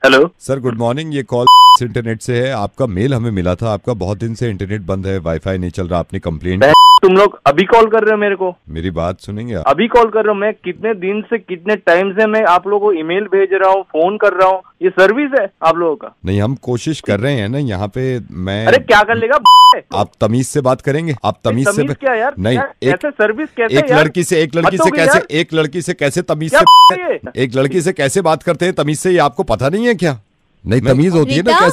Hello sir good morning, ये call internet से है। आपका मेल हमें मिला था, आपका बहुत दिन से इंटरनेट बंद है, वाईफाई नहीं चल रहा, आपने कंप्लेंट। तुम लोग अभी कॉल कर रहे हो मेरे को? मेरी बात सुनेंगे आप? अभी कॉल कर रहे हो? मैं कितने दिन से कितने टाइम से मैं आप लोगों को ईमेल भेज रहा हूँ, फोन कर रहा हूँ। ये सर्विस है आप लोगों का? नहीं, हम कोशिश कर रहे हैं ना यहाँ पे। मैं अरे क्या कर लेगा? आप तमीज से बात करेंगे, आप तमीज से क्या यार? नहीं, ऐसे सर्विस कैसे एक लड़की से एक लड़की से कैसे तमीज से, एक लड़की से कैसे बात करते हैं तमीज से, ये आपको पता नहीं है क्या? नहीं, तमीज होती है ना,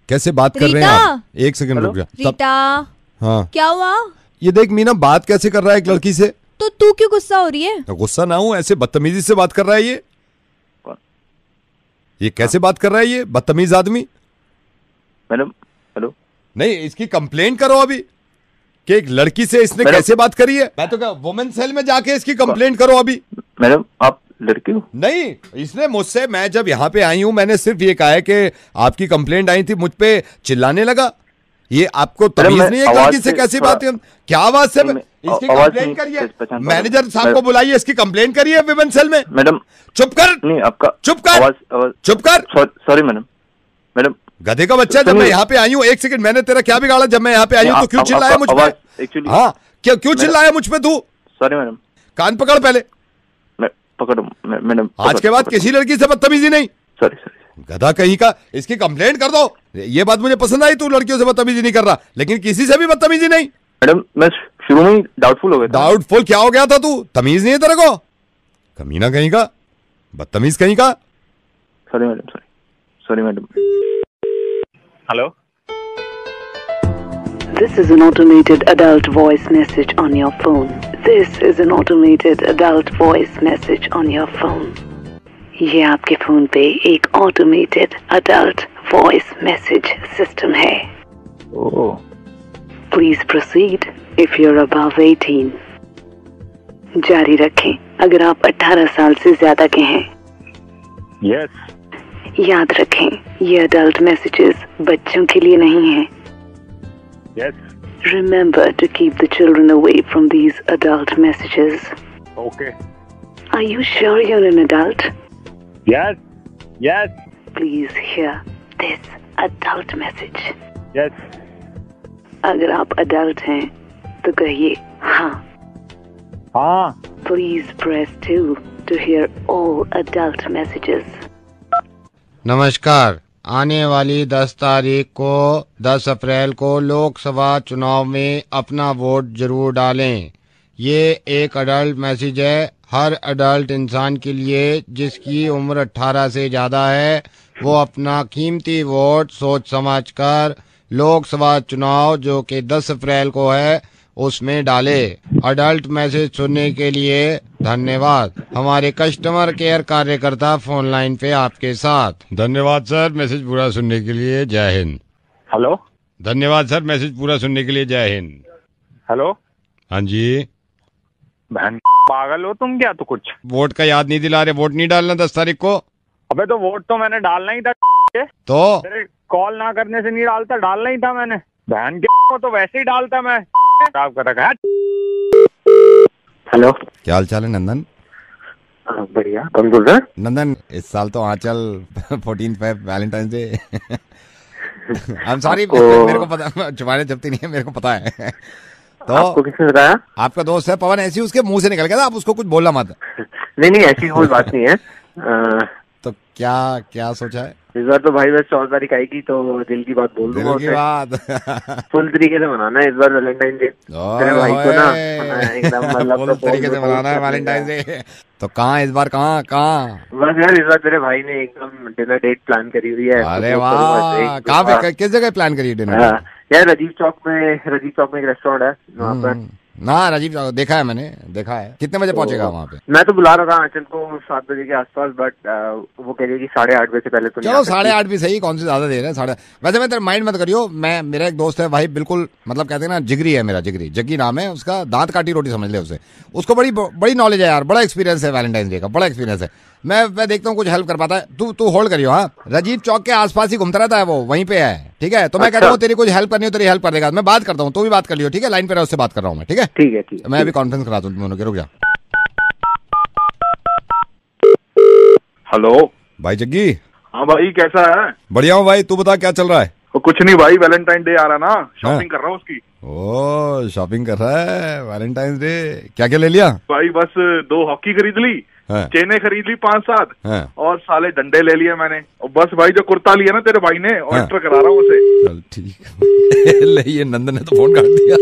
कैसे बात कर रहे हैं आप। एक सेकंड रुक जा रीता। हाँ क्या हुआ? ये देख मीना, बात कैसे कर रहा है एक लड़की से। तो तू क्यों गुस्सा हो रही है? गुस्सा ना हूं, ऐसे बदतमीजी से बात कर रहा है ये कैसे बात कर रहा है ये बदतमीज आदमी? मैडम हेलो, नहीं, इसकी कंप्लेंट करो अभी कि एक लड़की से इसने कैसे बात करी है। मैं तो क्या, वुमेन सेल में जाके इसकी कंप्लेंट करो अभी। मैडम आप लड़की हो? नहीं, इसने मुझसे, मैं जब यहाँ पे आई हूँ मैंने सिर्फ ये कहा है कि आपकी कंप्लेंट आई थी, मुझ पे चिल्लाने लगा। ये आपको तमीज नहीं है लड़की से कैसी बात है? क्या आवाज से? इसकी कंप्लेंट करिए, मैनेजर साहब को बुलाइए, इसकी कंप्लेंट करिए विमेन सेल में। मैडम चुप कर। नहीं आपका चुप कर, चुप कर। Sorry madam. मैडम गधे का बच्चा, जब मैं यहाँ पे आई हूँ, एक सेकंड, मैंने तेरा क्या बिगाड़ा? जब मैं यहाँ पे आई हूँ तो क्यों चिल्लाया मुझ पे? हाँ, क्यों चिल्लाया मुझ पे तू? Sorry madam. कान पकड़ पहले। पकड़ो मैडम, आज के बाद किसी लड़की से बदतमीजी नहीं। Sorry sorry. गधा कहीं का, इसकी कंप्लेंट कर दो। ये बात मुझे पसंद आई, तू लड़कियों से बदतमीजी नहीं कर रहा, लेकिन किसी से भी बदतमीजी नहीं। मैडम मैं शुरू में ही डाउटफुल हो गया था। डाउटफुल क्या हो गया था तू? तमीज नहीं है तेरे को? कमीना कहीं का, बदतमीज कहीं का। Sorry madam, sorry madam. Hello, This is an automated adult voice message on your phone. This is an automated adult voice message on your phone. ये आपके फोन पे एक automated adult voice message system है। Please proceed if you are above 18। जारी रखें अगर आप 18 साल से ज्यादा के हैं। यस। याद रखें ये अडल्ट मैसेजेस बच्चों के लिए नहीं है। Yes. Remember to keep the children away from these adult messages. Okay. Are you sure you're an adult? Yes. Yes. Please hear this adult message. Yes. अगर आप adult हैं तो कहिए हाँ। हाँ। Please press 2 to hear all adult messages. नमस्कार, आने वाली 10 तारीख को 10 अप्रैल को लोकसभा चुनाव में अपना वोट जरूर डालें। ये एक अडल्ट मैसेज है हर अडल्ट इंसान के लिए जिसकी उम्र 18 से ज़्यादा है। वो अपना कीमती वोट सोच समझ कर लोकसभा चुनाव जो कि 10 अप्रैल को है उसमें डाले। अडल्ट मैसेज सुनने के लिए धन्यवाद। हमारे कस्टमर केयर कार्यकर्ता फोन लाइन पे आपके साथ। धन्यवाद सर, मैसेज पूरा सुनने के लिए। जय हिंद। हेलो। धन्यवाद सर, मैसेज पूरा सुनने के लिए। जय हिंद। हेलो। हाँ जी। बहन पागल हो तुम क्या? तो कुछ वोट का याद नहीं दिला रहे? वोट नहीं डालना 10 तारीख को? अबे तो वोट तो मैंने डालना ही था। तो तेरे कॉल ना करने से नहीं डालता, डालना ही था मैंने। बहन को तो वैसे ही डालता मैं। खराब कर रखा है। हेलो, क्या हाल चाल है नंदन? बढ़िया। कौन बोल रहा है? नंदन, इस साल तो आंचल 14 Valentine day. I am sorry, मेरे को पता, छुपाने जबती नहीं है, मेरे को पता है। तो आपको किसने बताया? आपका दोस्त है पवन, ऐसी उसके मुंह से निकल गया था, आप उसको कुछ बोलना मत। नहीं ऐसी कोई बात नहीं है। तो क्या सोचा है? इस बार तो भाई बस 14 तारीख आएगी तो दिल की बात बोल दूंगा। दिल की बात फुल तरीके से मनाना है इस बार वैलेंटाइन डे। तेरे भाई को ना एकदम मतलब फुल तरीके से मनाना है वैलेंटाइन डे। तो कहाँ इस बार, कहाँ? बस यार इस बार तेरे भाई ने एकदम डिनर डेट प्लान करी हुई है। अरे वाह, कहाँ पे, किस जगह प्लान करी डिनर? यार राजीव चौक में एक रेस्टोरेंट है वहाँ पर ना। राजीव देखा है मैंने, देखा है। कितने बजे पहुंचेगा वहाँ पे? मैं तो बुला रहा था आंचल को 7 बजे के आसपास, बट वो कह रही कि 8:30 बजे से पहले तो चलो 8:30 भी सही, कौन सी ज्यादा देर है 8:30। वैसे मैं तेरा माइंड मत करियो, मेरा एक दोस्त है भाई, बिल्कुल मतलब कहते हैं ना जिगरी है मेरा, जग्गी नाम है उसका, दांत काटी रोटी समझ ले उसे। उसको बड़ी नॉलेज है यार, बड़ा एक्सपीरियंस है वैलेंटाइन डे का, बड़ा एक्सपीरियंस है। मैं देखता हूँ कुछ हेल्प कर पाता है। तू होल्ड करियो। हाँ, राजीव चौक के आसपास ही घूमता रहता है वो, वहीं पे है। ठीक है, तो मैं कहता हूँ तेरी कुछ हेल्प करनी हो तेरी हेल्प कर देगा। मैं बात करता हूँ, तू भी बात कर लियो। ठीक है, लाइन पे रह, उससे बात कर रहा हूँ मैं। ठीक है ठीक है। मैं अभी कॉन्फ्रेंस करा दूँ दोनों के, रुक जा। हेलो भाई जग्गी, हाँ भाई, कैसा है? बढ़िया हूँ भाई, तू बता क्या चल रहा है? कुछ नहीं भाई, वैलेंटाइन डे आ रहा ना, शॉपिंग कर रहा हूँ उसकी। ओ शॉपिंग कर रहा है वैलेंटाइन डे, क्या क्या ले लिया? भाई बस 2 हॉकी खरीद ली, चेने खरीद ली 5-7 और साले डंडे ले लिए मैंने। और बस भाई जो कुर्ता लिया ना तेरे भाई ने, ऑर्डर करा रहा हूँ उसे। चल ठीक ले, ये नंदन ने तो फोन काट दिया।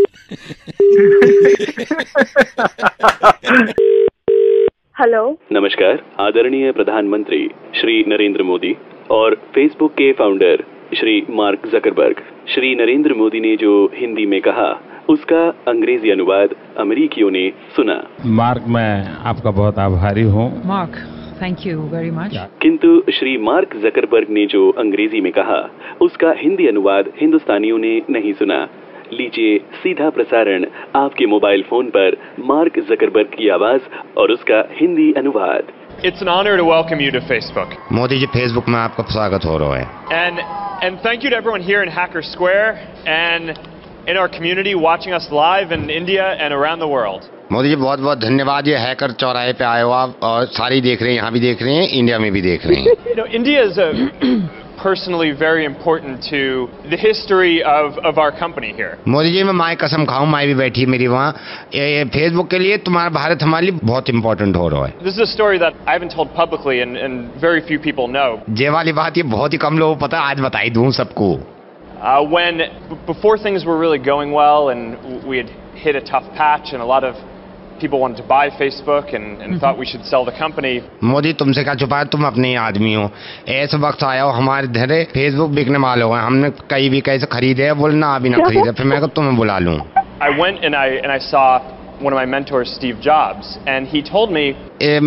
हेलो, नमस्कार। आदरणीय प्रधानमंत्री श्री नरेंद्र मोदी और फेसबुक के founder Shri mark Zuckerberg. Shri Narendra Modi ने जो हिंदी में कहा उसका अंग्रेजी अनुवाद अमेरिकियों ने सुना। मार्क, मैं आपका बहुत आभारी हूँ। Mark, thank you very much. किंतु श्री मार्क जकरबर्ग ने जो अंग्रेजी में कहा उसका हिंदी अनुवाद हिंदुस्तानियों ने नहीं सुना। लीजिए सीधा प्रसारण आपके मोबाइल फोन पर मार्क जकरबर्ग की आवाज और उसका हिंदी अनुवाद। It's an honor to welcome you to Facebook. Modi ji, Facebook में आपका स्वागत हो रहा है। And thank you to everyone here in Hacker Square and in our community watching us live in India and around the world. Modi ji, बहुत बहुत धन्यवाद। ये हैकर चौराहे पे आए हो आप, और सारी देख रहे हैं, यहाँ भी देख रहे हैं, इंडिया में भी देख रहे हैं। You know, India is personally very important to the history of our company here. Modi ji, मैं माँ कसम खाऊं, माँ भी बैठी है मेरी वहाँ। फेसबुक के लिए तुम्हारा भारत हमारे लिए बहुत इम्पोर्टेंट हो रहा है। This is a story that I haven't told publicly and very few people know. ये वाली बात ये बहुत ही कम लोगों को पता है, आज बताई दूं सबको। When before things were really going well and we had hit a tough patch and a lot of people wanted to buy Facebook and thought we should sell the company. Modi, तुमसे क्या छुपा है, तुम अपने ही आदमी हो। ऐसे वक्त आया हो हमारे घर फेसबुक बिकने वाले हो, हमने कहीं भी कैसे खरीदे, बोलना अभी ना खरीदे, फिर मैं तुम्हें बुला लूं। I went and I saw one of my mentors, Steve Jobs, and he told me.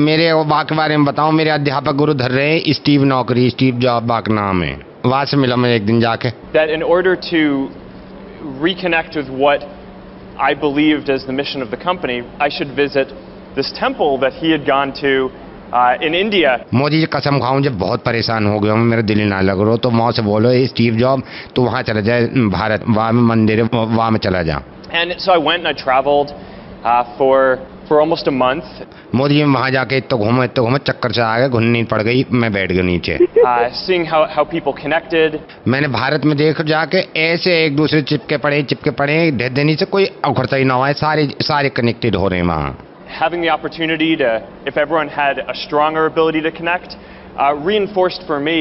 मेरे वाक के बारे में बताऊं, मेरे अध्यापक गुरु धर रहे स्टीव नौकरी, स्टीव जॉब वाक नाम है, वहां से मिला मैं एक दिन जाके। That in order to reconnect with what I believed as the mission of the company, I should visit this temple that he had gone to in India. Modi ji, कसम खाऊं, जब बहुत परेशान हो गया हूं, मेरा दिल ही ना लग रहा, तो वहां से बोलो स्टीव जॉब तो वहां चला जाए, भारत वहां में मंदिर है, वहां में चला जा। And so I went and I traveled for almost a month. Modi ji, वहां जाके इतना घूमा, चक्कर से आ गए, घुन्नी पड़ गई, मैं बैठ गया नीचे। Seeing how people connected. मैंने भारत में देख जाके ऐसे एक दूसरे चिपके पड़े, देने से कोई अखरता ही ना हुआ है, सारे कनेक्टेड हो रहे हैं वहाँ। Having the opportunity to, if everyone had a stronger ability to connect, reinforced for me.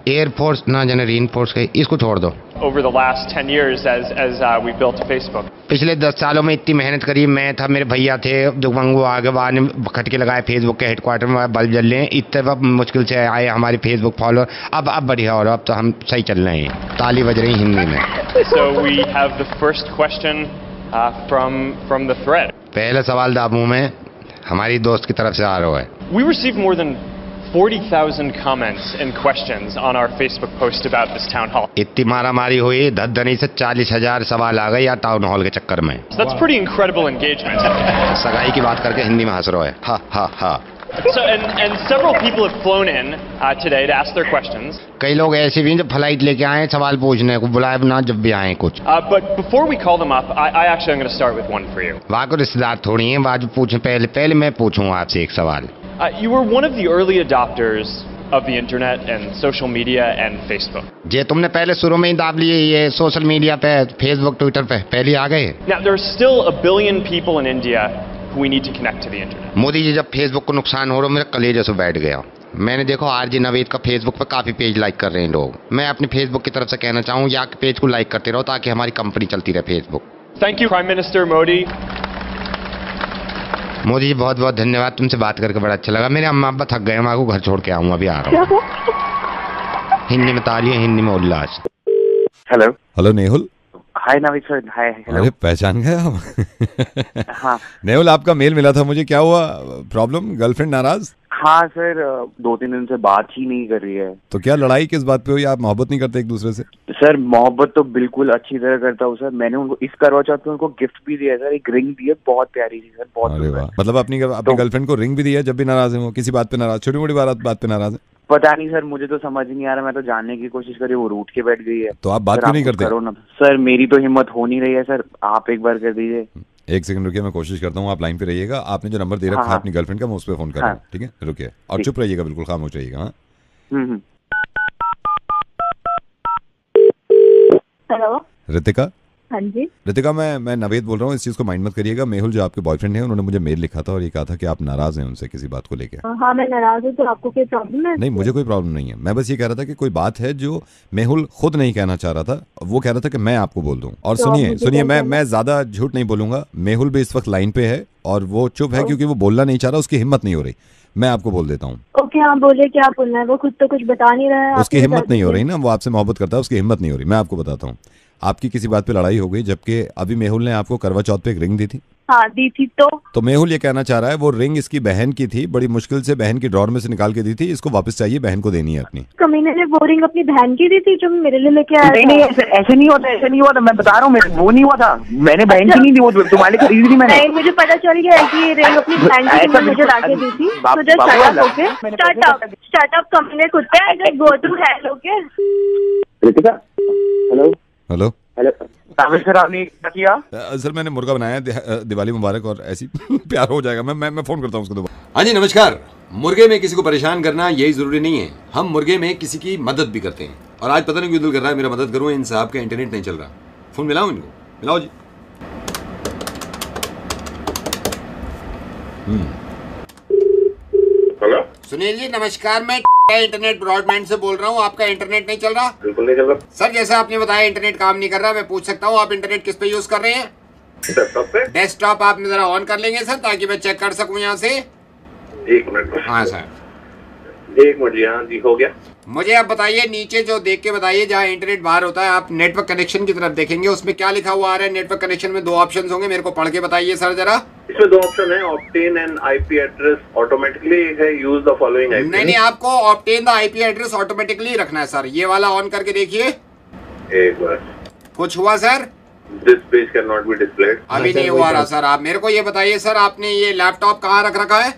Air force ना जाने रीइंफोर्स के, इसको छोड़ दो। Over the last 10 years as we built Facebook. पिछले 10 सालों में इतनी मेहनत करी, मैं था, मेरे भैया थे, जो मंगू आगे बाद ने खटके लगाए फेसबुक के हेडक्वार्टर में, बल्ब जल रहे हैं, इतने मुश्किल से आए हमारे फेसबुक फॉलोअर। अब बढ़िया हो रहा, अब तो हम सही चल रहे हैं, ताली बज रही हिंदी में। So we have the first question from the thread. पहला सवाल दाबू में हमारी दोस्त की तरफ से आ रहा है। We received more than 40,000 comments and questions on our Facebook post about this town hall. इतनी मारामारी हुई, धधनी से 40,000 सवाल आ गए या टाउन हॉल के चक्कर में। So that's pretty incredible engagement. सगाई की बात करके हिंदी में हंस रहा है, हा हा हा। So and several people have flown in today to ask their questions. कई लोग ऐसे भी हैं जो फ्लाइट लेके आए सवाल पूछने को, बुलाए ना जब भी आए कुछ। But before we call them up, I actually am going to start with one for you. वहाँ को रिश्तेदार थोड़ी हैं, बाद पूछें, पहले मैं पूछूंगा आपसे एक सवाल। You were one of the early adopters of the internet and social media and Facebook. जे तुमने पहले शुरू में ही दाब लिए ये सोशल मीडिया पे, फेसबुक, ट्विटर पे पहले आ गए। Now there are still 1 billion people in India who we need to connect to the internet. Modi ji, जब फेसबुक को नुकसान हो रहा, मेरे कलेजे से बैठ गया। मैंने देखो आरजी नवेद का फेसबुक पे काफी पेज लाइक कर रहे हैं लोग। मैं अपने फेसबुक की तरफ से कहना चाहूँ, या पेज को लाइक करते रहो ताकि हमारी कंपनी चलती रहे Facebook. Thank you, Prime Minister Modi. Modi ji, बहुत बहुत धन्यवाद, तुमसे बात करके बड़ा अच्छा लगा। मेरे अम्मा अब्बा थक गए, मैं आपको घर छोड़ के आऊँगा, अभी आ रहा हूँ। हिंदी में तालियां, हिंदी में उल्लास। हेलो नेहुल। हाय नाविक सर, हाय। अरे पहचान गए आप? हाँ नेहुल, आपका मेल मिला था मुझे, क्या हुआ प्रॉब्लम? गर्लफ्रेंड नाराज? हाँ सर, 2-3 दिन से बात ही नहीं कर रही है। तो क्या लड़ाई किस बात पे हुई? आप मोहब्बत नहीं करते एक दूसरे से? सर मोहब्बत तो बिल्कुल अच्छी तरह करता हूँ सर। मैंने उनको इस करवा चौथ पे उनको गिफ्ट भी दिया सर, एक रिंग दी है, बहुत प्यारी थी सर, बहुत। अरे वाह, मतलब अपनी गर्लफ्रेंड को रिंग भी दी है जब भी नाराज है वो? किसी बात पे नाराज, छोटी मोटी बात पे नाराज है? पता नहीं सर, मुझे तो समझ नहीं आ रहा। मैं तो जानने की कोशिश करी, वो रूठ के बैठ गई है। तो आप बात क्यों नहीं करते? करो ना सर, मेरी तो हिम्मत हो नहीं रही है सर, आप एक बार कर दीजिए। एक सेकंड रुकिए, मैं कोशिश करता हूँ, आप लाइन पे रहिएगा। आपने जो नंबर दे रखा है अपनी गर्लफ्रेंड का, मैं उस पर फोन कर रहा हूँ, ठीक है? रुकिए और चुप रहिएगा, बिल्कुल खामोश रहिएगा। हाँ, हेलो रितिका। हाँ जी। रितिका, मैं नवेद बोल रहा हूँ। इस चीज को माइंड मत करिएगा। मेहुल जो आपके बॉयफ्रेंड है, उन्होंने मुझे मेल लिखा था और ये कहा था कि आप नाराज हैं उनसे किसी बात को लेके। हाँ मैं नाराज हूँ, तो आपको कोई प्रॉब्लम है? नहीं, मुझे कोई प्रॉब्लम नहीं है। मैं बस ये कह रहा था कि कोई बात है जो मेहुल खुद नहीं कहना चाह रहा था, वो कह रहा था कि मैं आपको बोल दूं। और सुनिए, मैं ज्यादा झूठ नहीं बोलूंगा। मेहुल भी इस वक्त लाइन पे है और वो चुप है क्योंकि वो बोलना नहीं चाह रहा, उसकी हिम्मत नहीं हो रही। मैं आपको बोल देता हूँ। ओके, आप बोले क्या बोलना है, वो खुद तो कुछ बता नहीं रहा है। उसकी हिम्मत नहीं हो रही ना, वो आपसे मोहब्बत करता है, उसकी हिम्मत नहीं हो रही। मैं आपको बताता हूँ, आपकी किसी बात पे लड़ाई हो गई, जबकि अभी मेहुल ने आपको करवा चौथ पे एक रिंग दी थी। हाँ दी थी। तो मेहुल ये कहना चाह रहा है वो रिंग इसकी बहन की थी, बड़ी मुश्किल से बहन की ड्रॉर में से निकाल के दी थी, इसको वापस चाहिए, बहन को देनी है अपनी। कमीने ने वो रिंग अपनी बहन की दी थी जो मेरे लिए लेके आया। नहीं ऐसे नहीं होता, ऐसे नहीं हुआ था। मैं बता रहा हूँ, वो नहीं हुआ था। मैंने बहन की नहीं दी, वो तुम्हारे खरीदी थी मैंने। नहीं, मुझे पता चल गया कि रिंग अपनी बहन की मुझे लाके दी थी। तो जस्ट स्टार्ट अप कमीने कुत्ते, go to hell. Okay Ritika. Hello hello hello sir, आपने क्या किया? सर मैंने मुर्गा बनाया, दिवाली मुबारक और ऐसी प्यार हो जाएगा। मैं फोन करता हूँ उसको दोबारा। हाँ जी नमस्कार। मुर्गे में किसी को परेशान करना यही जरूरी नहीं है, हम मुर्गे में किसी की मदद भी करते हैं। और आज पता नहीं क्यों दिल कर रहा है मेरा मदद करूँ, इन साहब का इंटरनेट नहीं चल रहा। फोन मिलाओ इनको, मिलाओ जी। हेलो सुनील जी नमस्कार, मैं इंटरनेट ब्रॉडबैंड से बोल रहा हूँ। आपका इंटरनेट नहीं चल रहा? बिल्कुल नहीं चल रहा सर। जैसा आपने बताया इंटरनेट काम नहीं कर रहा, मैं पूछ सकता हूँ आप इंटरनेट किस पे यूज कर रहे हैं? डेस्कटॉप पे। डेस्कटॉप आप जरा ऑन कर लेंगे सर, ताकि मैं चेक कर सकूँ यहाँ से। 1 मिनट। हाँ सर 1 मिनट जी। हाँ जी हो गया। मुझे आप बताइए, नीचे जो देख के बताइए जहाँ इंटरनेट बाहर होता है, आप नेटवर्क कनेक्शन की तरफ देखेंगे, उसमें क्या लिखा हुआ आ रहा है? नेटवर्क कनेक्शन में 2 ऑप्शंस होंगे, मेरे को पढ़ के बताइए सर जरा। इसमें 2 ऑप्शन है, obtain and IP address automatically. एक है यूज द फॉलोइंग आईपी। नहीं, आपको obtain the IP address automatically रखना है सर। ये वाला ऑन करके देखिए। एक बार कुछ हुआ sir? This page can not be displayed. अभी नहीं हुआ रहा सर। आप मेरे को ये बताइए सर, आपने ये लैपटॉप कहाँ रख रखा है?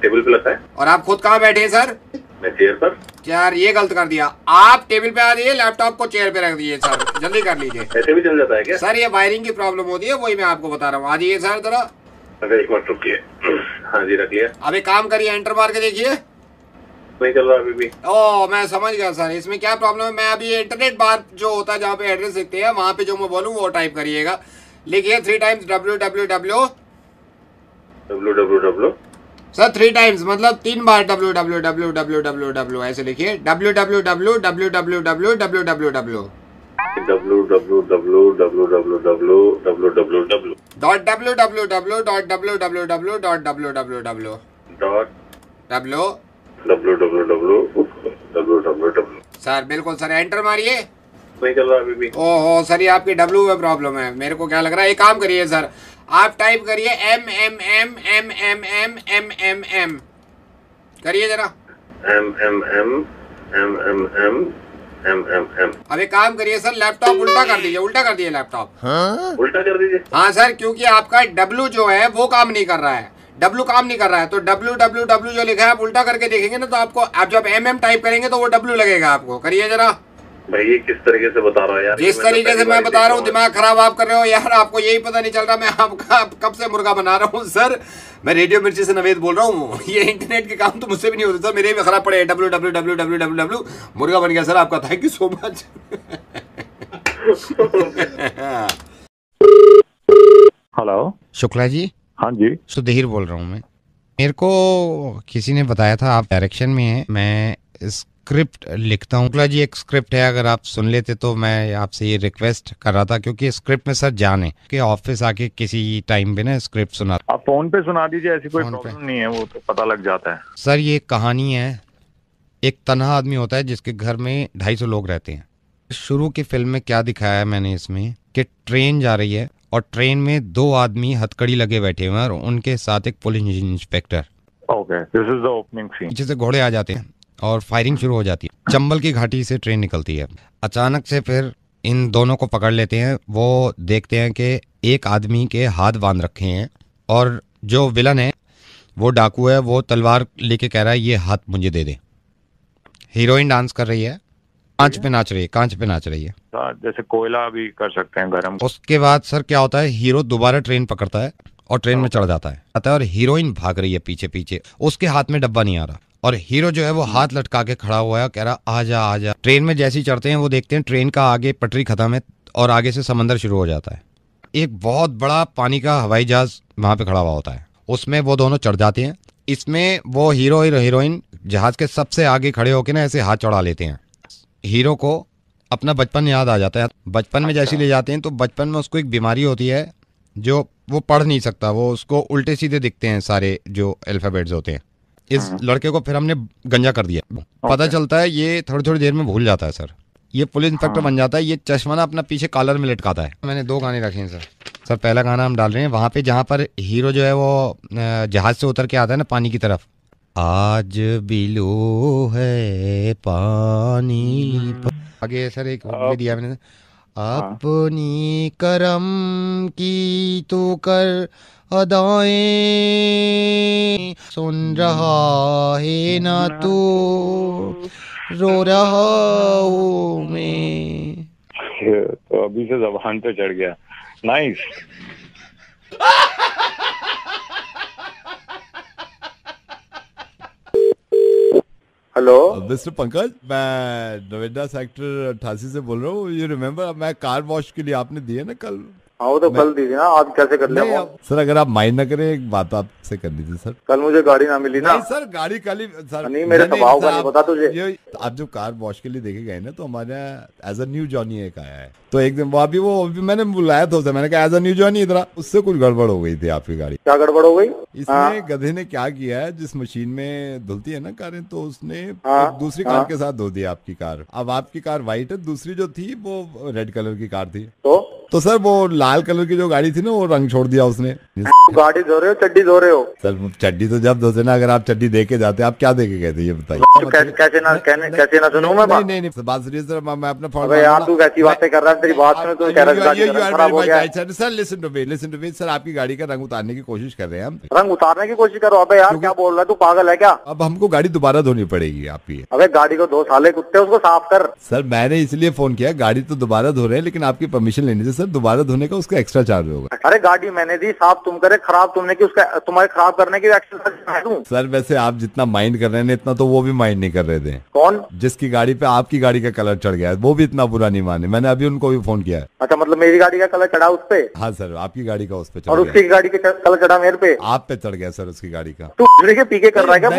टेबल पे रखा है। और आप खुद कहाँ बैठे हैं सर? मैं चेयर पर। यार ये गलत कर दिया, आप टेबल पे आ जाइए, लैपटॉप को चेयर पे रख दीजिए सर, जल्दी कर लीजिए। ऐसे भी चल जाता है क्या? सर ये वायरिंग की प्रॉब्लम होती है, वही मैं आपको बता रहा हूँ। आ जाइए सर जरा। अरे 1 मिनट रुकिए। हाँ जी रख लिया। अभी काम करिए, एंटर मार के देखिए। नहीं चल रहा अभी भी। ओह मैं समझ गया सर, इसमें क्या प्रॉब्लम है। मैं अभी इंटरनेट बार जो होता है जहाँ पे एड्रेस दिखते हैं, वहाँ पे जो मैं बोलूँ वो टाइप करिएगा। लिखिए 3 टाइम्स www। सर 3 टाइम्स मतलब 3 बार www ऐसे लिखिए। www। सर बिल्कुल सर, एंटर मारिए। नहीं चल रहा अभी भी। ओहो सर, ये आपकी W में प्रॉब्लम है, मेरे को क्या लग रहा है। एक काम करिए सर, आप टाइप करिए MMM करिए जरा। MMM। अब एक काम करिए सर, लैपटॉप उल्टा कर दीजिए, उल्टा कर दिए लैपटॉप। हाँ? उल्टा कर दीजिए। हाँ सर, क्योंकि आपका W जो है वो काम नहीं कर रहा है, W काम नहीं कर रहा है, तो www जो लिखा है आप उल्टा करके देखेंगे ना, तो आपको, आप जब MM टाइप करेंगे तो वो W लगेगा आपको। करिए जरा। भाई ये किस तरीके से बता रहा है यार? जिस तरीके से मैं बता रहा हूँ, दिमाग खराब आप कर रहे हो यार। आपको यही पता नहीं चल रहा मैं आपका कब से मुर्गा बना रहा हूँ सर। मैं रेडियो मिर्ची से नवेद बोल रहा हूँ। ये इंटरनेट के काम तो मुझसे भी नहीं होते सर, मेरे भी खराब पड़े। www मुर्गा बन गया सर आपका। Thank you so much. Hello Shukla ji. हाँ जी सुधीर बोल रहा हूँ मैं। मेरे को किसी ने बताया था आप डायरेक्शन में हैं, मैं स्क्रिप्ट लिखता हूँ। शुक्ला जी एक स्क्रिप्ट है, अगर आप सुन लेते तो मैं आपसे ये रिक्वेस्ट कर रहा था, क्योंकि स्क्रिप्ट में सर जान है कि ऑफिस आके किसी टाइम पे ना स्क्रिप्ट सुना। आप फोन पे सुना दीजिए, ऐसी कोई प्रॉब्लम नहीं है, वो तो पता लग जाता है। सर ये कहानी है, एक तन्हा आदमी होता है जिसके घर में 250 लोग रहते हैं। शुरू की फिल्म में क्या दिखाया है मैंने इसमें कि ट्रेन जा रही है और ट्रेन में 2 आदमी हथकड़ी लगे बैठे हुए हैं और उनके साथ एक police inspector. Okay, this is the opening scene. पीछे से घोड़े आ जाते हैं और फायरिंग शुरू हो जाती है। चंबल की घाटी से ट्रेन निकलती है। अचानक से फिर इन दोनों को पकड़ लेते हैं। वो देखते हैं कि एक आदमी के हाथ बांध रखे हैं और जो विलन है वो डाकू है, वो तलवार लेके कह रहा है ये हाथ मुझे दे दे। हीरोइन डांस कर रही है, कांच पे नाच रही है, कांच पे नाच रही है, जैसे कोयला भी कर सकते हैं गरम। उसके बाद सर क्या होता है, हीरो दोबारा ट्रेन पकड़ता है और ट्रेन में चढ़ जाता है और हीरोइन भाग रही है पीछे पीछे, उसके हाथ में डब्बा नहीं आ रहा और हीरो जो है वो हाथ लटका के खड़ा हुआ है, कह रहा आजा आजा। ट्रेन में जैसे ही चढ़ते हैं वो देखते हैं ट्रेन का आगे पटरी खत्म है और आगे से समंदर शुरू हो जाता है। एक बहुत बड़ा पानी का हवाई जहाज वहां पे खड़ा हुआ होता है, उसमें वो दोनों चढ़ जाते हैं। इसमें वो हीरो और हीरोइन जहाज के सबसे आगे खड़े होकर ना ऐसे हाथ चढ़ा लेते हैं। हीरो को अपना बचपन याद आ जाता है। बचपन में जैसे ले जाते हैं तो बचपन में उसको एक बीमारी होती है जो वो पढ़ नहीं सकता, वो उसको उल्टे सीधे दिखते हैं सारे जो अल्फाबेट्स होते हैं। इस लड़के को फिर हमने गंजा कर दिया। पता चलता है ये थोड़ी थोड़ी देर में भूल जाता है सर। ये पुलिस इंस्पेक्टर बन जाता है। ये चश्मा ना अपना पीछे कॉलर में लटकाता है। मैंने 2 गाने रखे हैं सर। पहला गाना हम डाल रहे हैं वहाँ पे जहाँ पर हीरो जो है वो जहाज से उतर के आता है ना पानी की तरफ। आज बिलो है पानी आगे सर एक भी दिया मैंने, अपनी करम की तो कर अदाएं, सुन रहा है ना तू रो रहा हूँ मैं। तो अभी से ज़बान पे चढ़ गया। नाइस। हेलो मिस्टर पंकज, मैं नोएडा सेक्टर 88 से बोल रहा हूँ। यू रिमेम्बर मैं कार वॉश के लिए आपने दिए ना कल? हाँ वो तो कल दीजिए ना, आज कैसे कर लिया? सर अगर आप माइंड ना करें एक बात आपसे करनी थी सर। कल मुझे गाड़ी ना मिली ना। नहीं सर गाड़ी कल सर नहीं मेरे स्वभाव का नहीं पता तुझे। आप जब कार वॉश के लिए देखे गए ना तो हमारे एज अ न्यू जॉनी एक आया है, तो एक दिन वो अभी मैंने बुलाया था उसे, मैंने कहा एज अ न्यू जॉनी इधर, उससे कुछ गड़बड़ हो गई थी आपकी गाड़ी। क्या गड़बड़ हो गई? इसमें गधे ने क्या किया है, जिस मशीन में धुलती है ना कारें, तो उसने दूसरी कार के साथ धो दी आपकी कार। अब आपकी कार व्हाइट है, दूसरी जो थी वो रेड कलर की कार थी। तो सर वो लाल कलर की जो गाड़ी थी ना वो रंग छोड़ दिया उसने। गाड़ी धो रहे हो चड्डी धो रहे हो? सर चड्डी तो जब धोते ना, अगर आप चड्डी दे के जाते आप क्या दे के गए थे ये बताइए। कैसे ना सुनूं मैं बात? नहीं बात सुनिए सर, मैं अपना अबे यार तू कैसी बातें कर रहा है, तेरी बात सुन तो कह रहा है खराब हो गया। Sir listen to me sir, आपकी गाड़ी का रंग उतारने की कोशिश कर रहे हैं हम। रंग उतारने की कोशिश करो? अबे यार क्या बोल रहा है तू, पागल है क्या? अब हमको गाड़ी दोबारा धोनी पड़ेगी आपकी। अबे गाड़ी को 2 साले कुत्ते, उसको साफ कर। सर मैंने इसलिए फोन किया, गाड़ी तो दोबारा धो रहे हैं लेकिन आपकी परमिशन लेनी थी सर, दोबारा धोने का उसका एक्स्ट्रा चार्ज होगा। अरे गाड़ी मैंने दी, साफ तुम करे, खराब तुमने की, उसका तुम्हारे खराब करने की एक्स्ट्रा दूं? सर वैसे आप जितना माइंड कर रहे हैं इतना तो वो भी माइंड नहीं कर रहे थे। कौन? जिसकी गाड़ी पे आपकी गाड़ी का कलर चढ़ गया है वो भी इतना बुरा नहीं माने। मैंने अभी उनको भी फोन किया है। अच्छा मतलब मेरी गाड़ी का कलर चढ़ा उस पे? हाँ सर आपकी गाड़ी का उस पे चढ़ और उसकी गाड़ी का कलर चढ़ा मेरे पे? आप पे चढ़ गया सर उसकी गाड़ी का। तू के पीके कर रहा है क्या?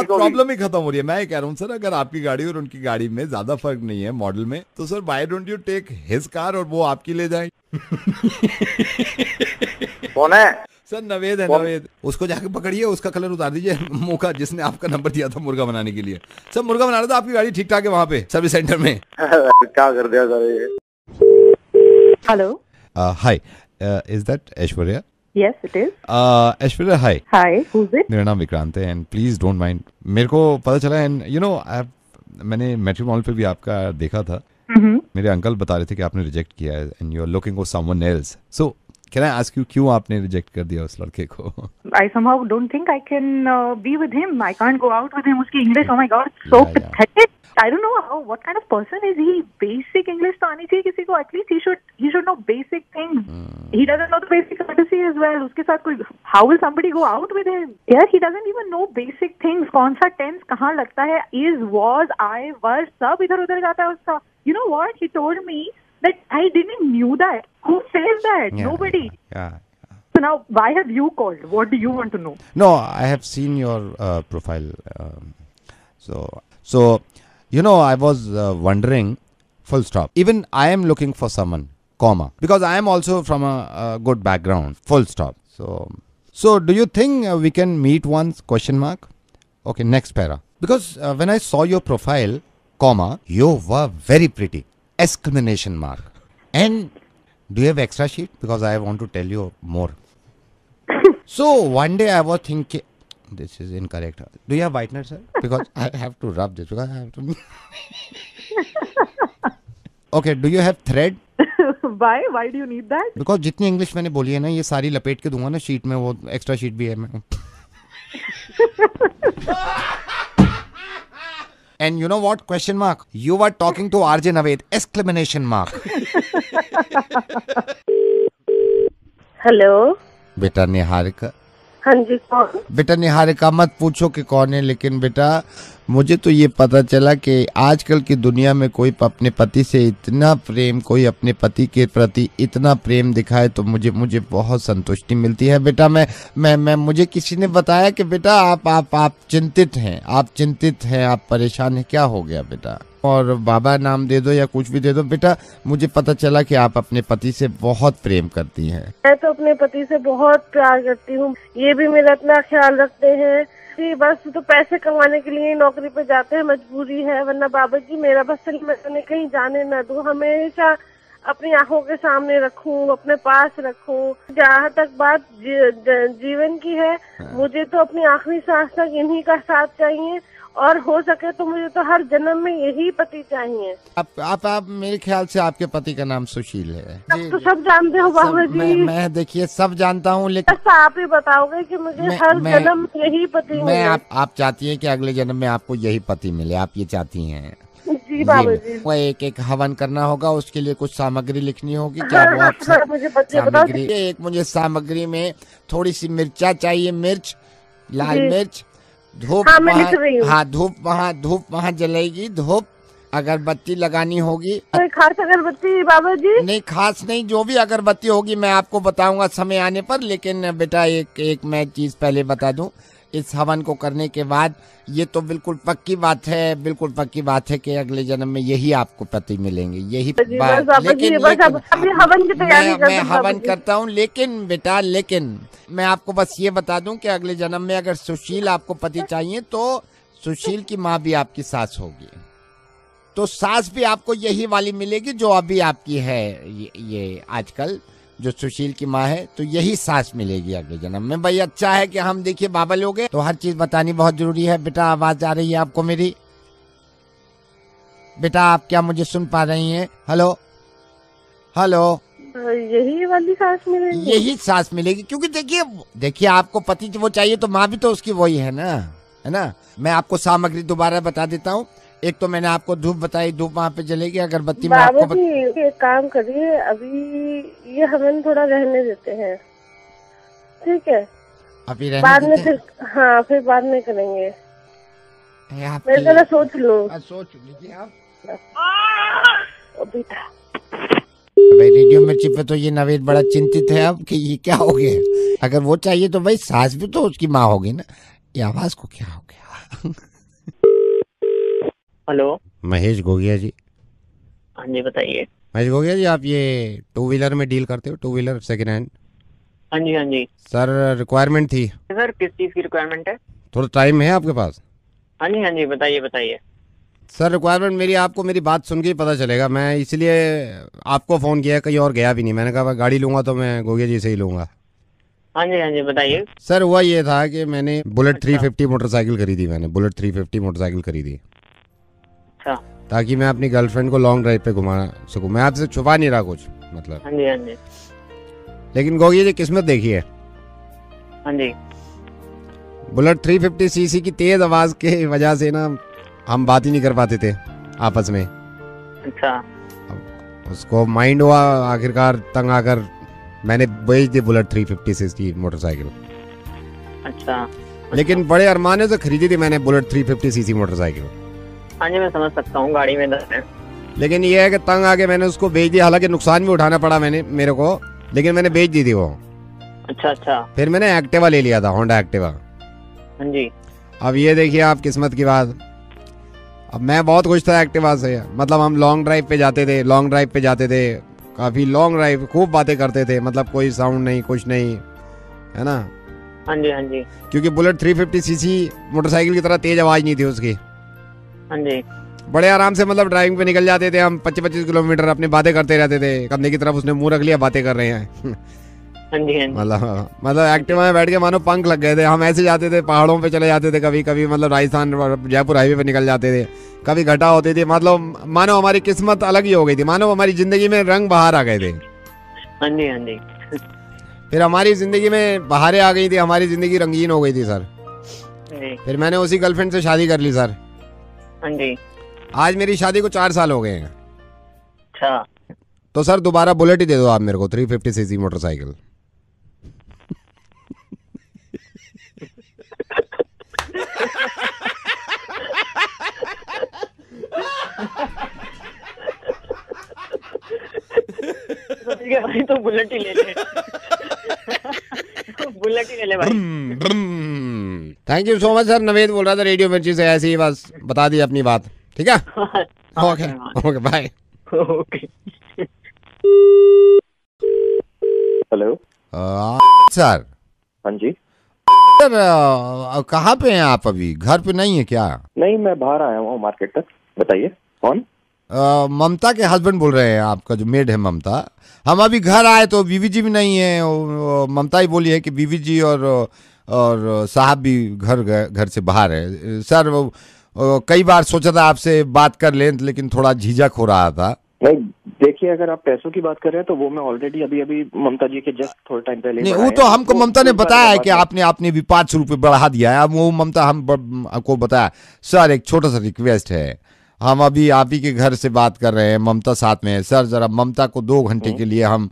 प्रॉब्लम ही खत्म हो रही है। मैं कह रहा हूँ सर अगर आपकी गाड़ी और उनकी गाड़ी में ज्यादा फर्क नहीं है मॉडल में, तो sir why don't you take his car और वो आपकी ले जाए। कौन है? सर नवेद है, नवेद। उसको जाके पकड़िए, उसका कलर उतार दीजिए मुंह का, जिसने आपका नंबर दिया था मुर्गा बनाने के लिए। सर मुर्गा बना रहा था, आपकी गाड़ी ठीक ठाक है वहाँ पे सर्विस सेंटर में। क्या कर दिया सर ये? Hello hi, is that Aishwarya? Yes, it is. Aishwarya hi. Hi, who's it? मेरा नाम विक्रांत है एंड प्लीज डोंट माइंड। मेरे को पता चला एंड यू नो मैंने मैट्रिमोनियल पे भी आपका देखा था। मेरे अंकल बता रहे थे कि आपने रिजेक्ट किया है and you are looking for someone else. So can I ask you क्यों आपने रिजेक्ट कर दिया उस लड़के को? I somehow don't think I can be with him. I can't go out with him. उसकी English, oh my God, so pathetic. I don't know what kind of person is he. Basic English तो आनी चाहिए किसी को. At least he should know basic things. He doesn't know the basic courtesy as well. उसके साथ कोई, how will somebody go out with him? Yeah, he doesn't even know basic things. कौन सा tense कहाँ लगता है? Is, was, I, was, सब इधर उधर जाता है उसका. You know what? He told me that I didn't knew that. Who says that? Yeah, Nobody. Yeah. So now, why have you called? What do you want to know? No, I have seen your profile. So, you know, I was wondering, full stop. Even I am looking for someone, comma. Because I am also from a good background, full stop. So do you think we can meet once, question mark? Okay, next para. Because when I saw your profile, comma, you were very pretty, exclamation mark. And do you have extra sheet? Because I want to tell you more. So one day I was thinking, this is incorrect. Do you have whitener, sir? Because I have to rub this. Because I have to. Okay, do you have thread? Why? Why do you need that? Because जितनी English मैंने बोली है ना, ये सारी लपेट के दूंगा ना शीट में, वो एक्स्ट्रा शीट भी है मैं. And you know what? Question mark. You were talking to RJ Naved. Exclamation mark. Hello. बेटा निहारिका, हाँ जी, कौन? बेटा निहारिका मत पूछो कि कौन है, लेकिन बेटा मुझे तो ये पता चला कि आजकल की दुनिया में कोई अपने पति से इतना प्रेम, कोई अपने पति के प्रति इतना प्रेम दिखाए तो मुझे बहुत संतुष्टि मिलती है। बेटा मैं मुझे किसी ने बताया कि बेटा आप चिंतित हैं, आप परेशान हैं, क्या हो गया बेटा? और बाबा नाम दे दो या कुछ भी दे दो। बेटा मुझे पता चला कि आप अपने पति से बहुत प्रेम करती हैं। मैं तो अपने पति से बहुत प्यार करती हूँ, ये भी मेरा इतना ख्याल रखते हैं कि बस तो पैसे कमाने के लिए नौकरी पे जाते हैं, मजबूरी है, वरना बाबा जी मेरा बस मैं उन्हें कहीं जाने न दूँ, हमेशा अपनी आंखों के सामने रखूं, अपने पास रखूं। जहाँ तक बात जीवन की है, मुझे तो अपनी आखिरी सांस तक इन्हीं का साथ चाहिए, और हो सके तो मुझे तो हर जन्म में यही पति चाहिए। आप मेरे ख्याल से आपके पति का नाम सुशील है। अब तो सब जानते हो बाबा जी। मैं देखिए सब जानता हूँ, लेकिन आप ही बताओगे कि मुझे हर जन्म यही पति मिले। आप चाहती हैं कि अगले जन्म में आपको यही पति मिले, आप ये चाहती हैं? जी बाबा जी। वो एक हवन करना होगा, उसके लिए कुछ सामग्री लिखनी होगी। क्या वो आप मुझे सामग्री? एक मुझे सामग्री में थोड़ी सी मिर्चा चाहिए, मिर्च, लाल मिर्च, धूप। हाँ धूप वहाँ जलेगी, धूप, अगरबत्ती लगानी होगी। खास अगरबत्ती बाबा जी? नहीं खास नहीं, जो भी अगरबत्ती होगी मैं आपको बताऊंगा समय आने पर। लेकिन बेटा एक मैं चीज पहले बता दूं, इस हवन को करने के बाद ये तो बिल्कुल पक्की बात है कि अगले जन्म में यही आपको पति मिलेंगे, यही बात। लेकिन मैं हवन करता हूँ, लेकिन बेटा मैं आपको बस ये बता दूं कि अगले जन्म में अगर सुशील आपको पति चाहिए तो सुशील की माँ भी आपकी सास होगी, तो सास भी आपको यही वाली मिलेगी जो अभी आपकी है। ये आजकल जो सुशील की माँ है, तो यही सास मिलेगी अगले जन्म में। भाई अच्छा है कि हम देखिए बाबा लोग हैं, तो हर चीज बतानी बहुत जरूरी है। बेटा आवाज आ रही है आपको मेरी? बेटा आप क्या मुझे सुन पा रही हैं? Hello hello. यही वाली सास मिलेगी? यही सास मिलेगी, क्योंकि देखिए आपको पति वो चाहिए तो माँ भी तो उसकी वही है ना। मैं आपको सामग्री दोबारा बता देता हूँ। एक तो मैंने आपको धूप बताई, धूप वहाँ पे जलेगी, अगरबत्ती में आपको एक काम करिए, अभी ये हमें थोड़ा रहने देते हैं, ठीक है? अभी रहने बाद में फिर, हाँ फिर बाद में करेंगे। मेरे को सोच लो। सोच लीजिए आप। भाई रेडियो मिर्ची पे तो ये नवेद बड़ा चिंतित है अब कि ये क्या हो गया। अगर वो चाहिए तो भाई सास भी तो उसकी माँ होगी ना। ये आवाज को क्या हो गया? हेलो महेश गोगिया जी। हाँ जी बताइए। महेश गोगिया जी, आप ये टू व्हीलर में डील करते हो, टू व्हीलर सेकेंड हैंड? हाँ जी। सर रिक्वायरमेंट थी। सर किस चीज की रिक्वायरमेंट है? थोड़ा टाइम है आपके पास? हाँ जी बताइए। सर रिक्वायरमेंट मेरी, आपको मेरी बात सुन के ही पता चलेगा, मैं इसलिए आपको फोन किया, कहीं और गया भी नहीं। मैंने कहा गाड़ी लूंगा तो मैं गोगिया जी से ही लूंगा। हाँ जी बताइए। सर हुआ ये था कि मैंने बुलेट 350 मोटरसाइकिल खरीदी, बुलेट 350 मोटरसाइकिल खरीदी। अच्छा। ताकि मैं अपनी गर्लफ्रेंड को लॉन्ग ड्राइव पे घुमा सकूं। मैं आपसे छुपा नहीं रहा कुछ, मतलब। हाँ जी। लेकिन गोगिया जी किस्मत देखिए। हाँ जी। बुलेट 350 सीसी की तेज आवाज के वजह से ना हम बात ही नहीं कर पाते थे आपस में। अच्छा। उसको माइंड हुआ, आखिरकार तंग आकर मैंने बेच दी बुलेट 350 सीसी मोटरसाइकिल। अच्छा। लेकिन बड़े अरमाने से खरीदी थी मैंने बुलेट 350 सीसी मोटरसाइकिल। हाँ जी मैं समझ सकता हूँ, गाड़ी में दर्द है। लेकिन ये है कि तंग आके मैंने उसको बेच दिया, हालांकि नुकसान भी उठाना पड़ा मेरे को, लेकिन मैंने बेच दी थी वो। अच्छा। फिर मैंने एक्टिवा ले लिया था, होंडा एक्टिवा। हाँ जी। अब ये देखिए आप किस्मत की बात, अब मैं बहुत खुश था एक्टिवा से। मतलब हम लॉन्ग ड्राइव पे जाते थे, काफी लॉन्ग ड्राइव, खूब बातें करते थे, मतलब कोई साउंड नहीं, कुछ नहीं, है ना। हाँ जी। क्योंकि बुलेट 350 सीसी मोटरसाइकिल की तरह तेज आवाज नहीं थी उसकी। हाँ जी। बड़े आराम से मतलब ड्राइविंग पे निकल जाते थे हम, 25-25 किलोमीटर अपनी बातें करते रहते थे। कंधे की तरफ उसने मुंह रख लिया, बातें कर रहे हैं। हाँ जी। मतलब एक्टिवा में बैठ के मानो पंख लग गए थे। हम ऐसे जाते थे, पहाड़ों पे चले जाते थे, कभी मतलब राजस्थान जयपुर हाईवे पे निकल जाते थे, कभी घटा होती थी। मतलब मानो हमारी किस्मत अलग ही हो गई थी, मानो हमारी जिंदगी में रंग बहार आ गए थे। हाँ जी। फिर हमारी जिंदगी में बहारें आ गई थी, हमारी जिंदगी रंगीन हो गई थी सर। फिर मैंने उसी गर्लफ्रेंड से शादी कर ली सर। हाँ जी। आज मेरी शादी को 4 साल हो गए हैं। अच्छा। तो सर दोबारा बुलेट ही दे दो आप मेरे को, 350 सीसी मोटरसाइकिल। गया भाई तो बुलेट ही ले ले। बुलेट ही ले ले भाई। Thank you so much sir. Naved बोल रहा था रेडियो मिर्ची से, ऐसे ही बस बता दी अपनी बात। ठीक है, okay okay bye. Okay hello sir. हाँ जी सर, कहाँ पे हैं आप अभी? घर पे नहीं है क्या? नहीं, मैं बाहर आया हूँ मार्केट तक। बताइए कौन? ममता के हस्बैंड बोल रहे हैं, आपका जो मेड है ममता। हम अभी घर आए तो बीवी जी भी नहीं है। ममता ही बोली है कि बीवी जी और साहब भी घर से बाहर है। सर कई बार सोचा था आपसे बात कर लें, लेकिन थोड़ा झिझक हो रहा था। नहीं देखिए, अगर आप पैसों की बात कर रहे हैं तो वो मैं ऑलरेडी अभी ममता जी के जस्ट थोड़ा टाइम पहले नहीं, वो तो हमको ममता ने बताया है कि आपने भी 500 रुपये बढ़ा दिया है। अब वो ममता हमको बताया। सर एक छोटा सा रिक्वेस्ट है, हम अभी आप ही के घर से बात कर रहे हैं, ममता साथ में है। सर जरा ममता को 2 घंटे के लिए हम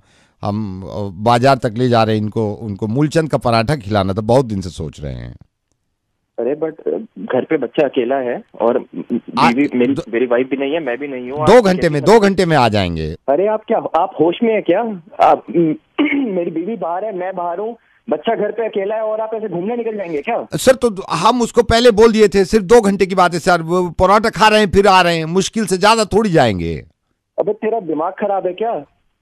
बाजार तक ले जा रहे हैं। उनको मूलचंद का पराठा खिलाना था, बहुत दिन से सोच रहे हैं। अरे बट घर पे बच्चा अकेला है और बीवी मेरी वाइफ भी नहीं है, मैं भी नहीं हूँ। 2 घंटे में आ जाएंगे। अरे आप होश में है क्या? आप मेरी बीवी बाहर है, मैं बाहर हूँ, बच्चा घर पे अकेला है और आप ऐसे घूमने निकल जाएंगे क्या? सर तो हम उसको पहले बोल दिए थे, सिर्फ 2 घंटे की बात है सर। वो पराठा खा रहे हैं फिर आ रहे हैं, मुश्किल से ज्यादा थोड़ी जाएंगे। अबे तेरा दिमाग खराब है क्या?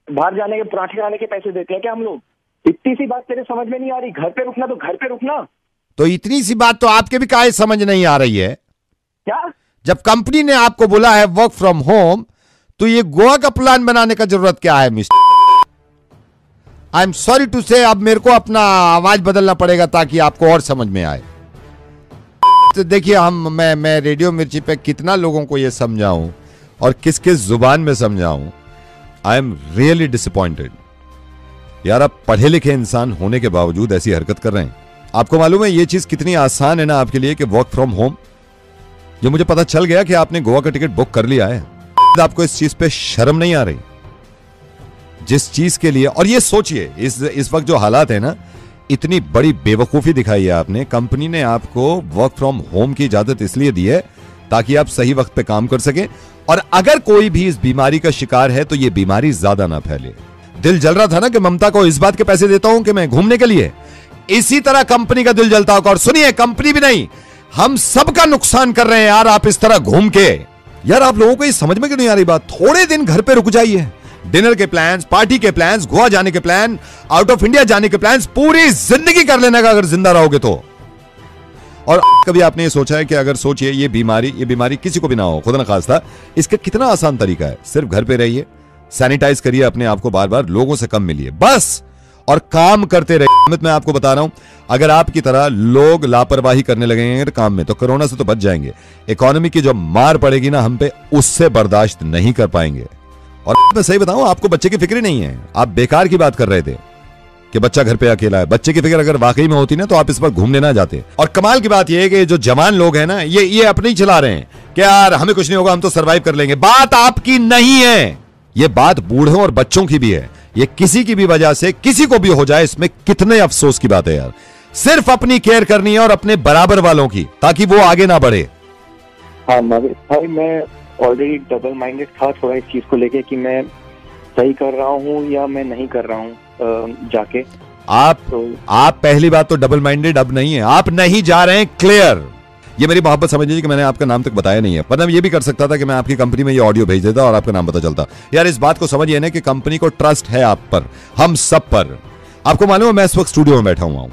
बाहर जाने के पराठे खाने के पैसे देते हैं क्या हम लोग? इतनी सी बात तेरे समझ में नहीं आ रही? घर पे रुकना तो घर पे रुकना। तो इतनी सी बात तो आपके भी काहे समझ नहीं आ रही है क्या? जब कंपनी ने आपको बोला है वर्क फ्रॉम होम, तो ये गोवा का प्लान बनाने का जरूरत क्या है mister? I am sorry to say, अब मेरे को अपना आवाज बदलना पड़ेगा ताकि आपको और समझ में आए। तो देखिए मैं रेडियो मिर्ची पे कितना लोगों को ये समझाऊं और किस किस जुबान में समझाऊं। आई एम रियली डिसअपॉइंटेड यार। आप पढ़े लिखे इंसान होने के बावजूद ऐसी हरकत कर रहे हैं। आपको मालूम है ये चीज कितनी आसान है ना आपके लिए कि वर्क फ्रॉम होम। जो मुझे पता चल गया कि आपने गोवा का टिकट बुक कर लिया है, आपको इस चीज पे शर्म नहीं आ रही? जिस चीज के लिए, और ये सोचिए इस वक्त जो हालात है ना, इतनी बड़ी बेवकूफी दिखाई है आपने। कंपनी ने आपको वर्क फ्रॉम होम की इजाजत इसलिए दी है ताकि आप सही वक्त पे काम कर सकें, और अगर कोई भी इस बीमारी का शिकार है तो ये बीमारी ज्यादा ना फैले। दिल जल रहा था ना कि ममता को इस बात के पैसे देता हूं कि मैं घूमने के लिए। इसी तरह कंपनी का दिल जलता होगा। और सुनिए, कंपनी भी नहीं, हम सबका नुकसान कर रहे हैं यार आप इस तरह घूम के। यार आप लोगों को ये समझ में क्यों नहीं आ रही बात? थोड़े दिन घर पे रुक जाइए। डिनर के प्लान्स, पार्टी के प्लान्स, गोवा जाने के प्लान, आउट ऑफ इंडिया जाने के प्लान्स पूरी जिंदगी कर लेने का अगर जिंदा रहोगे तो। और कभी आपने ये सोचा है कि अगर सोचिए ये बीमारी किसी को भी ना हो, खुदा न खास्ता, इसका कितना आसान तरीका है? सिर्फ घर पे रहिए, सैनिटाइज करिए अपने आप को, बार बार लोगों से कम मिलिए बस, और काम करते रहिए। मैं आपको बता रहा हूं, अगर आपकी तरह लोग लापरवाही करने लगेंगे काम में तो कोरोना से तो बच जाएंगे। इकोनॉमी की जो मार पड़ेगी ना हम पे, उससे बर्दाश्त नहीं कर पाएंगे। और मैं सही बताऊं, आपको बच्चे की फिक्र नहीं है। आप बेकार की बात कर रहे थे कि बच्चा घर पे अकेला है। बच्चे की फिक्र अगर वाकई में होती ना तो आप इस पर घूमने ना जाते। और कमाल की बात यह है कि जो जवान लोग हैं ना, ये अपने ही चला रहे हैं कि यार हमें कुछ नहीं होगा, हम तो सरवाइव कर लेंगे। बात आपकी नहीं है, ये बात बूढ़ों और बच्चों की भी है। ये किसी की भी वजह से किसी को भी हो जाए, इसमें कितने अफसोस की बात है यार। सिर्फ अपनी केयर करनी है और अपने बराबर वालों की, ताकि वो आगे ना बढ़े। हाँ भाई, मैं ऑलरेडी डबल माइंडेड था थोड़ा इस चीज को लेके कि मैं सही कर रहा हूँ या मैं नहीं कर रहा हूँ जाके। आप पहली बात तो डबल माइंडेड अब नहीं है, आप नहीं जा रहे हैं, क्लियर। ये मेरी मोहब्बत समझ लीजिए कि मैंने आपका नाम तक बताया नहीं है, वरना मैं ये भी कर सकता था कि मैं आपकी कंपनी में ये ऑडियो भेज देता और आपका नाम पता चलता। यार इस बात को समझिए ना कि कंपनी को ट्रस्ट है आप पर, हम सब पर। आपको मालूम है मैं इस वक्त स्टूडियो में बैठा हुआ हूं,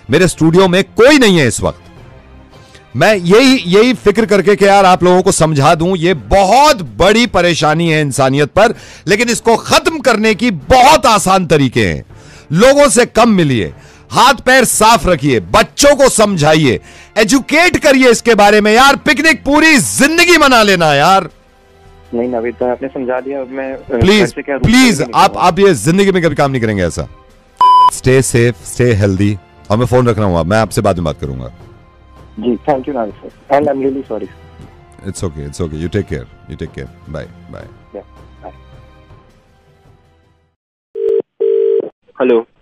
मेरे स्टूडियो में कोई नहीं है इस वक्त। मैं यही फिक्र करके कि यार आप लोगों को समझा दूं, ये बहुत बड़ी परेशानी है इंसानियत पर, लेकिन इसको खत्म करने की बहुत आसान तरीके हैं। लोगों से कम मिलिए, हाथ पैर साफ रखिए, बच्चों को समझाइए, एजुकेट करिए इसके बारे में। यार पिकनिक पूरी जिंदगी मना लेना यार। नहीं नवीद, आपने समझा दिया। मैं प्लीज आप ये जिंदगी में कभी काम नहीं करेंगे ऐसा। Stay safe, stay healthy. और मैं फोन रख रहा हूँ, मैं आपसे बाद में बात करूंगा। जी thank you Navid sir, and I am really sorry. It's okay, you take care, bye bye.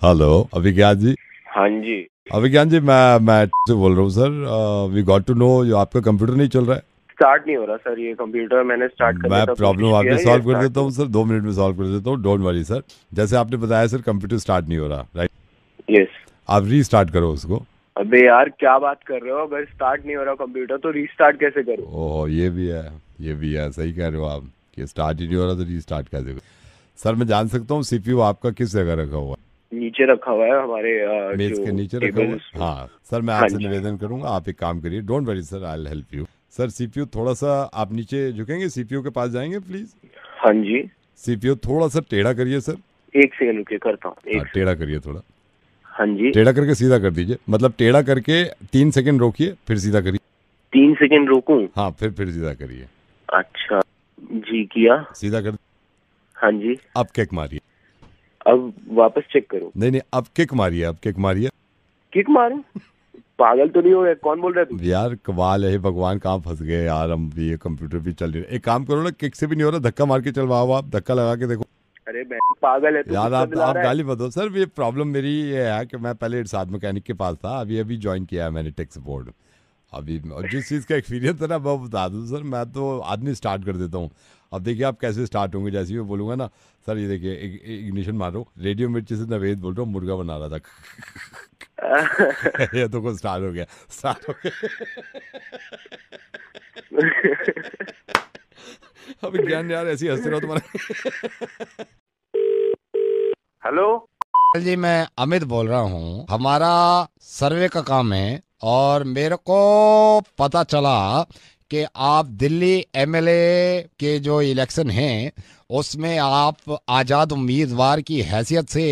Hello Abhigyan ji. हाँ जी अभिज्ञान जी, मैं बोल रहा हूँ sir. We got to know आपका कंप्यूटर नहीं चल रहा है। स्टार्ट नहीं हो रहा सर ये कंप्यूटर, मैंने स्टार्ट कर मैं प्रॉब्लम आपकी सॉल्व कर देता हूँ सर, 2 मिनट में सॉल्व कर देता हूँ, डोंट वरी सर। जैसे आपने बताया सर कंप्यूटर स्टार्ट नहीं हो रहा, राइट? यस। आप रीस्टार्ट करो उसको। अबे यार क्या बात कर रहे हो, अगर स्टार्ट नहीं हो रहा कंप्यूटर तो रीस्टार्ट कैसे करूँ? ओह ये भी है, सही कह रहे हो आप कि स्टार्ट ही नहीं हो रहा तो रीस्टार्ट कैसे करो। सर मैं जान सकता हूँ सीपीयू आपका किस जगह रखा हुआ है? नीचे रखा हुआ है हमारे मेज के नीचे रखा हुआ है। हाँ सर मैं आपसे निवेदन करूंगा, आप एक काम करिए, don't worry sir, I will help you. Sir CPU थोड़ा सा आप नीचे झुकेंगे, सीपीयू के पास जाएंगे प्लीज। हाँ जी। सीपीयू थोड़ा सा टेढ़ा करिए सर। 1 सेकंड रुकिए, करता हूँ। टेढ़ा करिए थोड़ा। हाँ जी। टेढ़ा करके सीधा कर दीजिए, मतलब टेढ़ा करके 3 सेकंड रोकिए फिर सीधा करिए। 3 सेकंड रोकूं? हाँ फिर सीधा करिए। अच्छा जी, किया। सीधा कर। हाँ जी। अब किक मारिए। अब वापस चेक करूं? नहीं अब किक मारिए, अब किक मारिए। किक मारूं? पागल तो नहीं हो गया? कौन बोल रहा है तू? यार कमाल है भगवान, कहाँ फंस गए यार हम भी, ये कंप्यूटर भी चल रही है। एक काम करो ना, किक से भी नहीं हो रहा, धक्का मार के चलवाओ, आप धक्का लगा के देखो। अरे पागल है तू यार, आप गाली मत दो सर। ये प्रॉब्लम मेरी ये है कि मैं पहले इरशाद मैकेनिक के पास था, अभी ज्वाइन किया है मैंने टेक सपोर्ट। अभी जिस चीज़ का एक्सपीरियंस है ना मैं बता दूँ सर, मैं तो आदमी स्टार्ट कर देता हूँ। अब देखिए आप कैसे स्टार्ट होंगे, जैसे ही मैं बोलूँगा ना सर, ये देखिए इग्निशन मारो, रेडियो मिर्ची से नवेद बोल रहा हूँ, मुर्गा बना रहा था। ये तो को स्टार्ट हो गया। अभी ज्ञान यार ऐसी हंसते रहो तुम्हारा। हेलो जी, मैं अमित बोल रहा हूँ। हमारा सर्वे का काम है और मेरे को पता चला कि आप दिल्ली एमएलए के जो इलेक्शन हैं उसमें आप आज़ाद उम्मीदवार की हैसियत से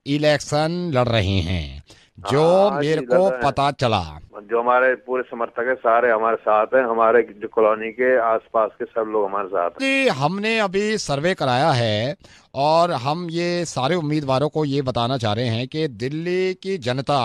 इलेक्शन लड़ रहे हैं, जो मेरे को पता चला। जो हमारे पूरे समर्थक है सारे हमारे साथ हैं, हमारे जो कॉलोनी के आसपास के सब लोग हमारे साथ हैं। जी, हमने अभी सर्वे कराया है और हम ये सारे उम्मीदवारों को ये बताना चाह रहे हैं कि दिल्ली की जनता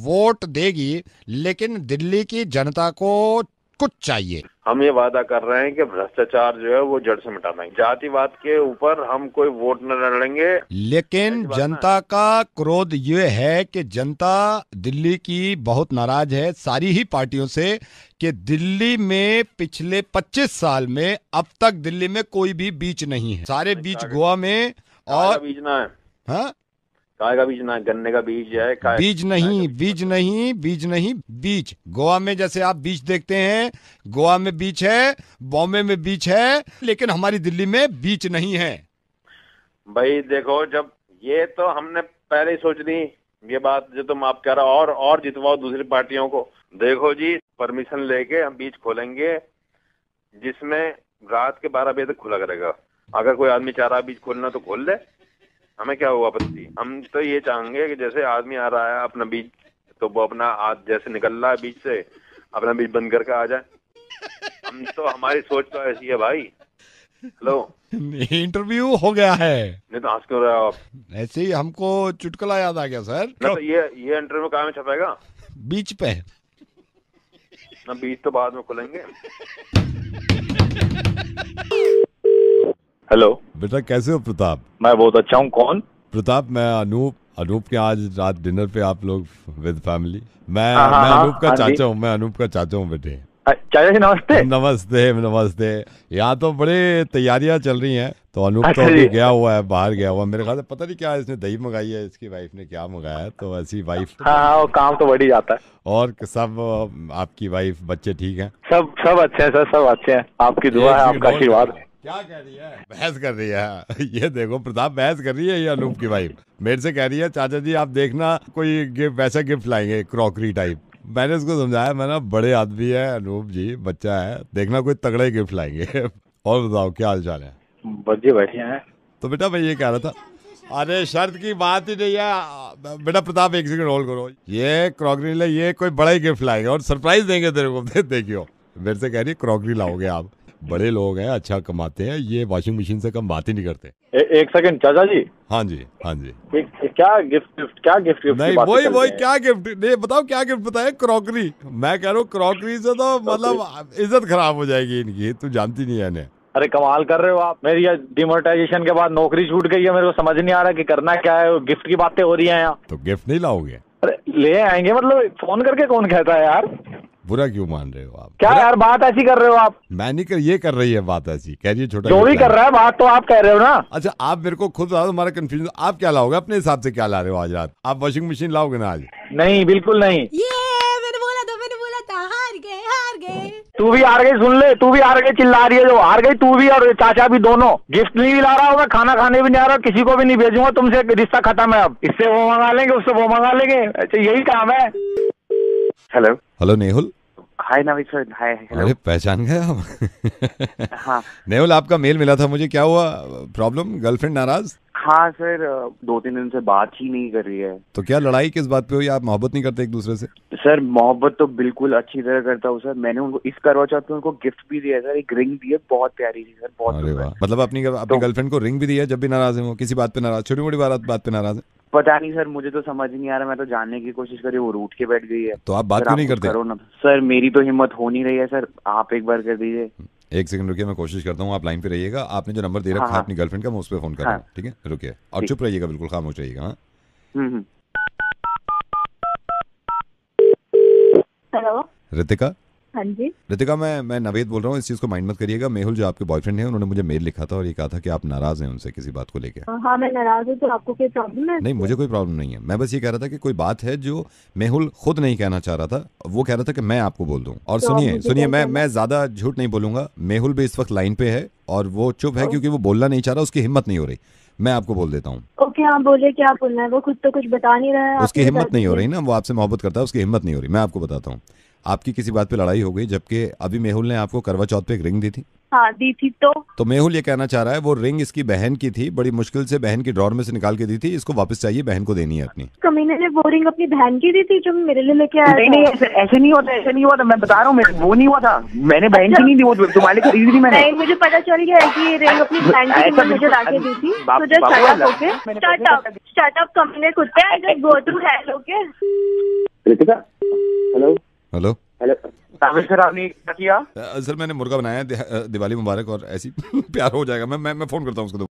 वोट देगी, लेकिन दिल्ली की जनता को कुछ चाहिए। हम ये वादा कर रहे हैं कि भ्रष्टाचार जो है वो जड़ से मिटा देंगे, जातिवाद के ऊपर हम कोई वोट न लड़ेंगे। लेकिन जनता का क्रोध ये है कि जनता दिल्ली की बहुत नाराज है सारी ही पार्टियों से कि दिल्ली में पिछले 25 साल में अब तक दिल्ली में कोई भी बीच नहीं है, सारे बीच गोवा में। और बीज ना है? हाँ, काय का बीज ना, गन्ने का बीज है। बीज नहीं, बीच गोवा में जैसे आप बीच देखते हैं, गोवा में बीच है, बॉम्बे में बीच है, लेकिन हमारी दिल्ली में बीच नहीं है। भाई देखो, जब ये तो हमने पहले ही सोच ली ये बात जो तुम आप कह रहे हो, और जितवाओ दूसरी पार्टियों को। देखो जी, परमिशन लेके हम बीच खोलेंगे जिसमें रात के 12 बजे तक खुला करेगा। अगर कोई आदमी चाह रहा है बीज खोलना तो खोल ले, हमें क्या हुआ आपत्ति। हम तो ये चाहेंगे कि जैसे आदमी आ रहा है अपना बीज, तो वो अपना जैसे निकल रहा है बीज से अपना बीज बंद करके आ जाए। हम तो, हमारी सोच तो ऐसी है भाई। हेलो, इंटरव्यू हो गया है। नहीं तो हंस क्यों रहे हो आप? ऐसे ही हमको चुटकुला याद आ गया सर। ना तो ये इंटरव्यू कहाँ में छपेगा? बीच पे ना, बीज तो बाद में खुलेंगे। हेलो बेटा, कैसे हो प्रताप? मैं बहुत अच्छा हूँ। कौन? प्रताप, मैं अनूप के आज रात डिनर पे आप लोग विद फैमिली। मैं अनूप का चाचा हूँ, मैं अनूप का चाचा हूँ बेटे। चाचा जी नमस्ते। नमस्ते। यहाँ तो बड़े तैयारियां चल रही हैं, तो अनूप तो अभी गया हुआ है, बाहर गया हुआ है। मेरे ख्याल से पता नहीं क्या इसने दही मंगाई है, इसकी वाइफ ने क्या मंगाया है, तो ऐसी वाइफ। हाँ, वो काम तो बढ़ ही जाता है। और सब आपकी वाइफ बच्चे ठीक हैं? सब अच्छे हैं सर, सब अच्छे हैं। आपकी दुआ है, आपका आशीर्वाद। क्या कह रही है? बहस कर रही है। ये देखो प्रताप, बहस कर रही है ये अनूप की वाइफ। मेरे से कह रही है चाचा जी आप देखना कोई वैसा गिफ्ट लाएंगे, क्रॉकरी टाइप। मैंने उसको समझाया, मैंने बड़े आदमी है अनूप जी, बच्चा है, देखना कोई तगड़ा ही गिफ्ट लाएंगे। और बताओ क्या हाल चाल है? बच्चे बढ़िया है। तो बेटा मैं ये कह रहा था, अरे शर्त की बात ही नहीं है बेटा। प्रताप एक सेकंड होल्ड करो, ये क्रॉकरी ले, ये कोई बड़ा ही गिफ्ट लाएंगे और सरप्राइज देंगे तेरे को। देखियो, मेरे से कह रही है क्रॉकरी लाओगे आप, बड़े लोग हैं, अच्छा कमाते हैं, ये वॉशिंग मशीन से कम बात ही नहीं करते। एक सेकंड चाचा जी। हाँ जी। क्या गिफ्ट नहीं, वही क्या गिफ्ट नहीं, बताओ क्या गिफ्ट बताए? क्रॉकरी। मैं कह रहा हूँ क्रॉकरी से तो मतलब इज्जत खराब हो जाएगी इनकी, तू जानती नहीं है इन्हें। अरे कमाल कर रहे हो आप। मेरी डिमोनेटाइजेशन के बाद नौकरी छूट गई है, मेरे को समझ नहीं आ रहा कि करना क्या है। गिफ्ट की बातें हो रही हैं यहाँ। तो गिफ्ट नहीं लाओगे? अरे ले आएंगे, मतलब फोन करके कौन कहता है यार? बुरा क्यों मान रहे हो आप? क्या यार बात ऐसी कर रहे हो आप? मैं नहीं कर, ये कर रही है बात ऐसी, कह रही है छोटा जो भी कर रहा है बात तो आप कह रहे हो ना। अच्छा आप मेरे को खुद बताओ, तुम्हारा कंफ्यूजन आप क्या लाओगे अपने हिसाब से, क्या ला रहे हो आज रात? आप वॉशिंग मशीन लाओगे ना आज? नहीं बिल्कुल नहीं। मैंने बोला था हार गए। तू भी हार गई, सुन ले, तू भी हार गई, चिल्ला रही है जो, हार गई तू भी और चाचा भी दोनों। गिफ्ट नहीं ला रहा हूँ मैं, खाना खाने भी नहीं आ रहा, किसी को भी नहीं भेजूंगा तुमसे, रिश्ता खत्म है अब। इससे वो मंगा लेंगे, उससे वो मंगा लेंगे, अच्छा यही काम है। हेलो नेहुल। हाय नवीद सर, हाय। अरे पहचान गए आप? हाँ नेहुल आपका मेल मिला था मुझे, क्या हुआ प्रॉब्लम? गर्लफ्रेंड नाराज? हाँ सर, 2-3 दिन से बात ही नहीं कर रही है। तो क्या लड़ाई किस बात पे हुई? आप मोहब्बत नहीं करते एक दूसरे से? सर मोहब्बत तो बिल्कुल अच्छी तरह करता हूँ सर। मैंने उनको इस करवा चौथ पे उनको गिफ्ट भी दिया सर, एक रिंग दी है, बहुत प्यारी थी सर, बहुत। अरे वाह, मतलब अपनी गर्लफ्रेंड को रिंग भी दी है जब भी नाराज है वो? किसी बात पे नाराज, छोटी मोटी बात पे नाराज है? पता नहीं सर, मुझे तो समझ नहीं आ रहा। मैं तो जानने की कोशिश करी, वो रूठ के बैठ गई है। तो आप बात क्यों नहीं करते? करो ना सर, मेरी तो हिम्मत हो नहीं रही है सर, आप एक बार कर दीजिए। एक सेकंड रुकिए, मैं कोशिश करता हूँ, आप लाइन पे रहिएगा। आपने जो नंबर दे रखा है अपनी गर्लफ्रेंड का, मैं उस पर फोन कर रहा हूँ, ठीक है? रुकिए और चुप रहिएगा, बिल्कुल खामोश रहिएगा। हेलो रितिका। हाँ जी रितिका, मैं नवेद बोल रहा हूँ, इस चीज को माइंड मत करिएगा। मेहुल जो आपके बॉयफ्रेंड है, उन्होंने मुझे मेल लिखा था और ये कहा था कि आप नाराज हैं उनसे किसी बात को लेके। हाँ मैं नाराज हूँ, तो आपको कोई प्रॉब्लम है? नहीं, मुझे कोई प्रॉब्लम नहीं है। मैं बस ये कह रहा था कि कोई बात है जो मेहुल खुद नहीं कहना चाह रहा था, वो कह रहा था कि मैं आपको बोल दूं। और तो सुनिए, मैं ज्यादा झूठ नहीं बोलूंगा। मेहुल भी इस वक्त लाइन पे है और वो चुप है क्योंकि वो बोलना नहीं चाह रहा, उसकी हिम्मत नहीं हो रही। मैं आपको बोल देता हूँ। ओके आप बोले, क्या बोलना है? वो खुद तो कुछ बता नहीं रहा है। उसकी हिम्मत नहीं हो रही ना, वो आपसे मोहब्बत करता है, उसकी हिम्मत नहीं हो रही। मैं आपको बताता हूँ, आपकी किसी बात पे लड़ाई हो गई, जबकि अभी मेहुल ने आपको करवा चौथ पे एक रिंग दी थी। हाँ दी थी। तो मेहुल ये कहना चाह रहा है वो रिंग इसकी बहन की थी, बड़ी मुश्किल से बहन की ड्रॉर में से निकाल के दी थी, इसको वापस चाहिए, बहन को देनी है अपनी। कमीने ने वो रिंग अपनी बहन की दी थी जो मेरे लिए लेके आया? नहीं ऐसे नहीं होता, ऐसे नहीं हुआ था, मैं बता रहा हूँ, वो नहीं हुआ था। मैंने बहन की नहीं दी, वो तुम्हारे लिए खरीदी थी मैंने। नहीं, मुझे पता चल गया है कि ये रिंग अपनी बहन की मुझे ला के दी थी। तो जस्ट स्टार्ट अप कमीने कुत्ते, just go to hell. Okay Ritika. Hello hello hello sir, आपने क्या किया? सर मैंने मुर्गा बनाया, दिवाली मुबारक, और ऐसी प्यार हो जाएगा। मैं फोन करता हूँ उसको।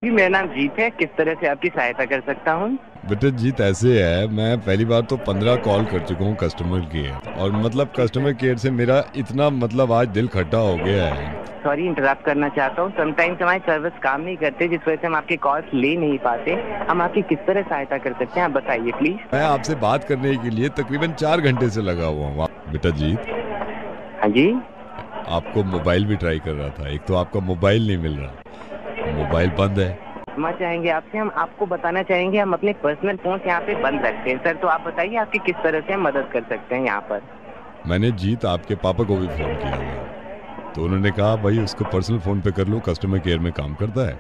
मेरा नाम जीत है, किस तरह से आपकी सहायता कर सकता हूँ? बेटे जीत ऐसे है, मैं पहली बार तो 15 कॉल कर चुका हूँ कस्टमर केयर, और मतलब कस्टमर केयर से मेरा इतना मतलब आज दिल खट्टा हो गया है। सॉरी इंटरप्ट करना चाहता हूँ, समटाइम्स हमारी सर्विस काम नहीं करते, जिस वजह से हम आपके कॉल्स ले नहीं पाते। हम आपकी किस तरह सहायता कर सकते हैं, आप बताइए प्लीज। मैं आपसे बात करने के लिए तकरीबन 4 घंटे से लगा हुआ हूँ। बेटा जीत। हाँ जी। आपको मोबाइल भी ट्राई कर रहा था, एक तो आपका मोबाइल नहीं मिल रहा, मोबाइल बंद है। क्षमा चाहेंगे आपसे, हम आपको बताना चाहेंगे हम अपने पर्सनल फोन यहाँ पे बंद रखते हैं सर। तो आप बताइए आपकी किस तरह से हम मदद कर सकते हैं यहाँ पर। मैंने जीत आपके पापा को भी फोन किया था, तो उन्होंने कहा भाई उसको पर्सनल फोन पे कर लो, कस्टमर केयर में काम करता है।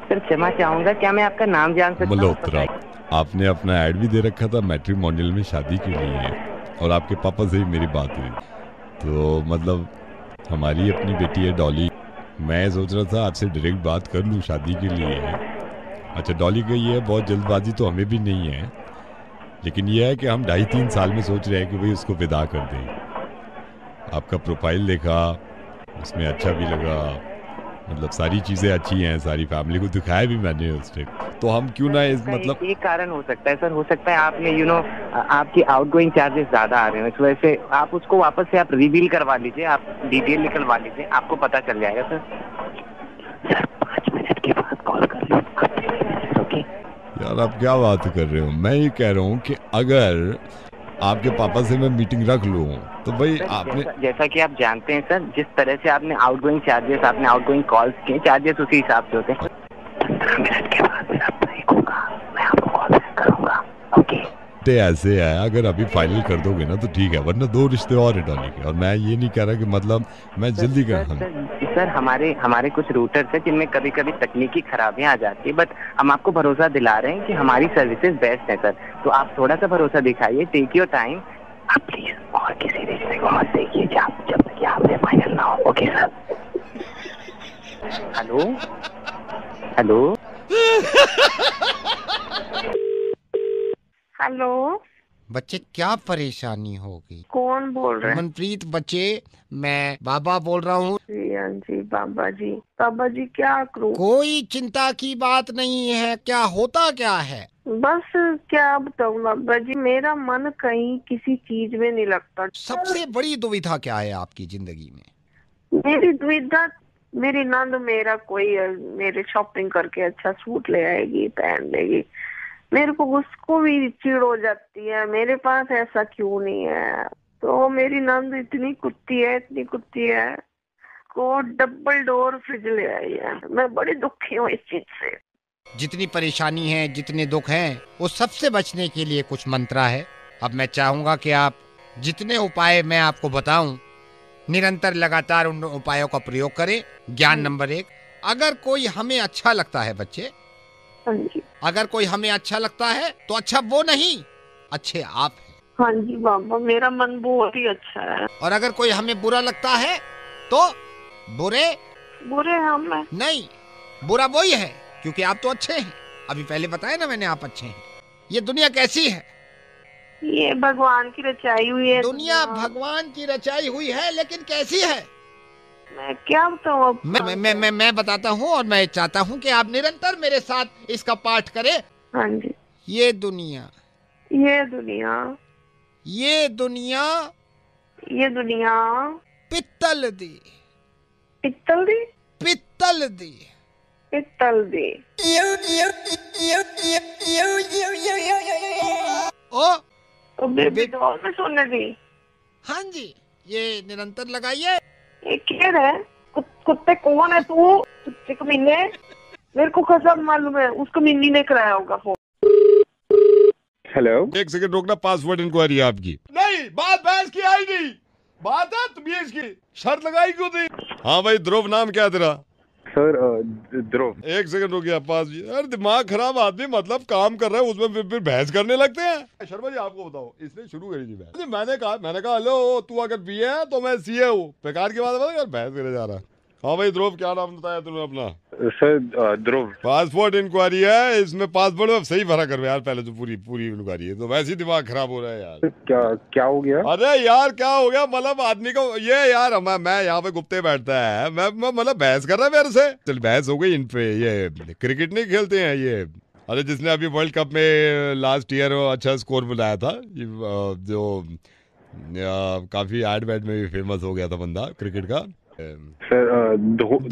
सर क्षमा चाहूंगा, क्या मैं आपका नाम जान सकता हूँ? मल्होत्रा। आपने अपना ऐड भी दे रखा था मैट्रिमोनियल में शादी के लिए, और आपके पापा से ही मेरी बात हुई, तो मतलब हमारी अपनी बेटी है डॉली, मैं सोच रहा था आपसे डायरेक्ट बात कर लूँ शादी के लिए। अच्छा डॉली का ये है, बहुत जल्दबाजी तो हमें भी नहीं है, लेकिन ये है कि हम 2.5-3 साल में सोच रहे हैं कि भाई उसको विदा कर दें। आपका प्रोफाइल देखा, उसमें अच्छा भी लगा, मतलब सारी चीजें अच्छी हैं, सारी फैमिली को दिखाया भी मैंने उस पे, तो हम क्यों ना इस मतलब एक कारण हो सकता है सर, हो सकता है आपने आपकी आउटगोइंग चार्जेस ज्यादा आ रहे हैं, इस वजह से आप उसको वापस से आप रिवील करवा लीजिए, आप डिटेल निकलवा लीजिए, आपको पता चल जाएगा सर। 5 मिनट के बाद कॉल कर लो। ओके यार आप क्या बात कर रहे हो? मैं ये कह रहा हूँ कि अगर आपके पापा से मैं मीटिंग रख लूँ तो भाई आपने जैसा कि आप जानते हैं सर, जिस तरह से आपने आउटगोइंग चार्जेस, आपने आउटगोइंग कॉल्स के चार्जेस उसी हिसाब से होते हैं। 15 मिनट के बाद मेरा ब्रेक होगा, मैं आपको कॉल बैक करूंगा। ओके ऐसे है, अगर अभी फाइनल कर दोगे ना तो ठीक है, वरना 2 रिश्ते और है डॉली के, और मैं ये नहीं कह रहा कि मतलब मैं जल्दी कर। सर हमारे कुछ रूटर्स हैं जिनमें कभी कभी तकनीकी खराबियां आ जाती है, बट हम आपको भरोसा दिला रहे हैं कि हमारी सर्विसेज बेस्ट है सर, तो आप थोड़ा सा भरोसा दिखाइए, टेक योर टाइम। आप प्लीज और किसी रिश्ते को मत देखिए जब तक आपसे फाइनल ना हो। Okay sir. Hello hello hello बच्चे क्या परेशानी होगी? कौन बोल रहे हैं? मनप्रीत बच्चे, मैं बाबा बोल रहा हूँ। जी बाबा जी क्या करूं? कोई चिंता की बात नहीं है, क्या होता क्या है? बस क्या बताऊँ बाबा जी, मेरा मन कहीं किसी चीज में नहीं लगता। सबसे बड़ी दुविधा क्या है आपकी जिंदगी में? मेरी दुविधा, मेरी नंद मेरा कोई मेरे शॉपिंग करके अच्छा सूट ले आएगी, पहन लेगी, मेरे को उसको भी चिढ़ हो जाती है, मेरे पास ऐसा क्यों नहीं है। तो मेरी नंद इतनी कुत्ती है को डबल डोर फ्रिज ले आई है। मैं बड़ी दुखी हूँ इस चीज से। जितनी परेशानी है, जितने दुख हैं, वो सबसे बचने के लिए कुछ मंत्रा है। अब मैं चाहूंगा कि आप जितने उपाय मैं आपको बताऊं, निरंतर लगातार उन उपायों का प्रयोग करें। ज्ञान नंबर 1, अगर कोई हमें अच्छा लगता है बच्चे, अगर कोई हमें अच्छा लगता है तो अच्छा वो नहीं, अच्छे आप हैं। हाँ जी बाबा, मेरा मन बहुत ही अच्छा है। और अगर कोई हमें बुरा लगता है तो बुरे हम हैं। नहीं, बुरा वही है, क्योंकि आप तो अच्छे हैं। अभी पहले बताया ना मैंने, आप अच्छे हैं। ये दुनिया कैसी है? ये भगवान की रचाई हुई है। दुनिया भगवान की रचाई हुई है, लेकिन कैसी है मैं क्या बताऊँ? मैं बताता हूँ, और मैं चाहता हूँ कि आप निरंतर मेरे साथ इसका पाठ करें। हाँ जी। ये दुनिया पित्तल दी। ओ बेबी डॉल में सोने दी। हाँ जी, ये निरंतर लगाइए। क्या है? कुत्ते कौन है तू? कुत्ते कमीने, मेरे को कसम मालूम है, उस कमीनी ने कराया होगा फोन। हेलो, एक सेकंड रोकना, पासवर्ड इंक्वायरी है आपकी। नहीं, बात बहस की आई नहीं, बात है तमीज की। शर्त लगाई क्यों थी? हाँ भाई, ध्रुव नाम क्या है तेरा? सर ध्रुव। एक सेकंड रुकिए, पास यार दिमाग खराब आदमी, मतलब काम कर रहा है उसमें फिर बहस करने लगते हैं। शर्मा जी आपको बताओ, इसने शुरू करी थी बहस। मैंने कहा हेलो, तू अगर बीए है तो मैं सीए हूँ। बेकार की बात है यार, बहस करे जा रहा। हाँ भाई ध्रुव, क्या नाम बताया तूने अपना? सर ध्रुव। पासपोर्ट इंक्वायरी है, इसमें पासपोर्ट में सही भरा कर यार, पहले तो पूरी इंक्वायरी है, तो वैसे ही दिमाग खराब हो रहा है यार। क्या हो गया? अरे यार क्या हो गया, मतलब आदमी को ये यार, मैं यहाँ पे गुप्ते बैठता है, मैं मतलब बहस कर रहा है मेरे से। चल बहस हो गई इन पे, ये क्रिकेट नहीं खेलते हैं ये। अरे जिसने अभी वर्ल्ड कप में लास्ट ईयर अच्छा स्कोर बनाया था, जो काफी एड वेड में भी फेमस हो गया था बंदा क्रिकेट का,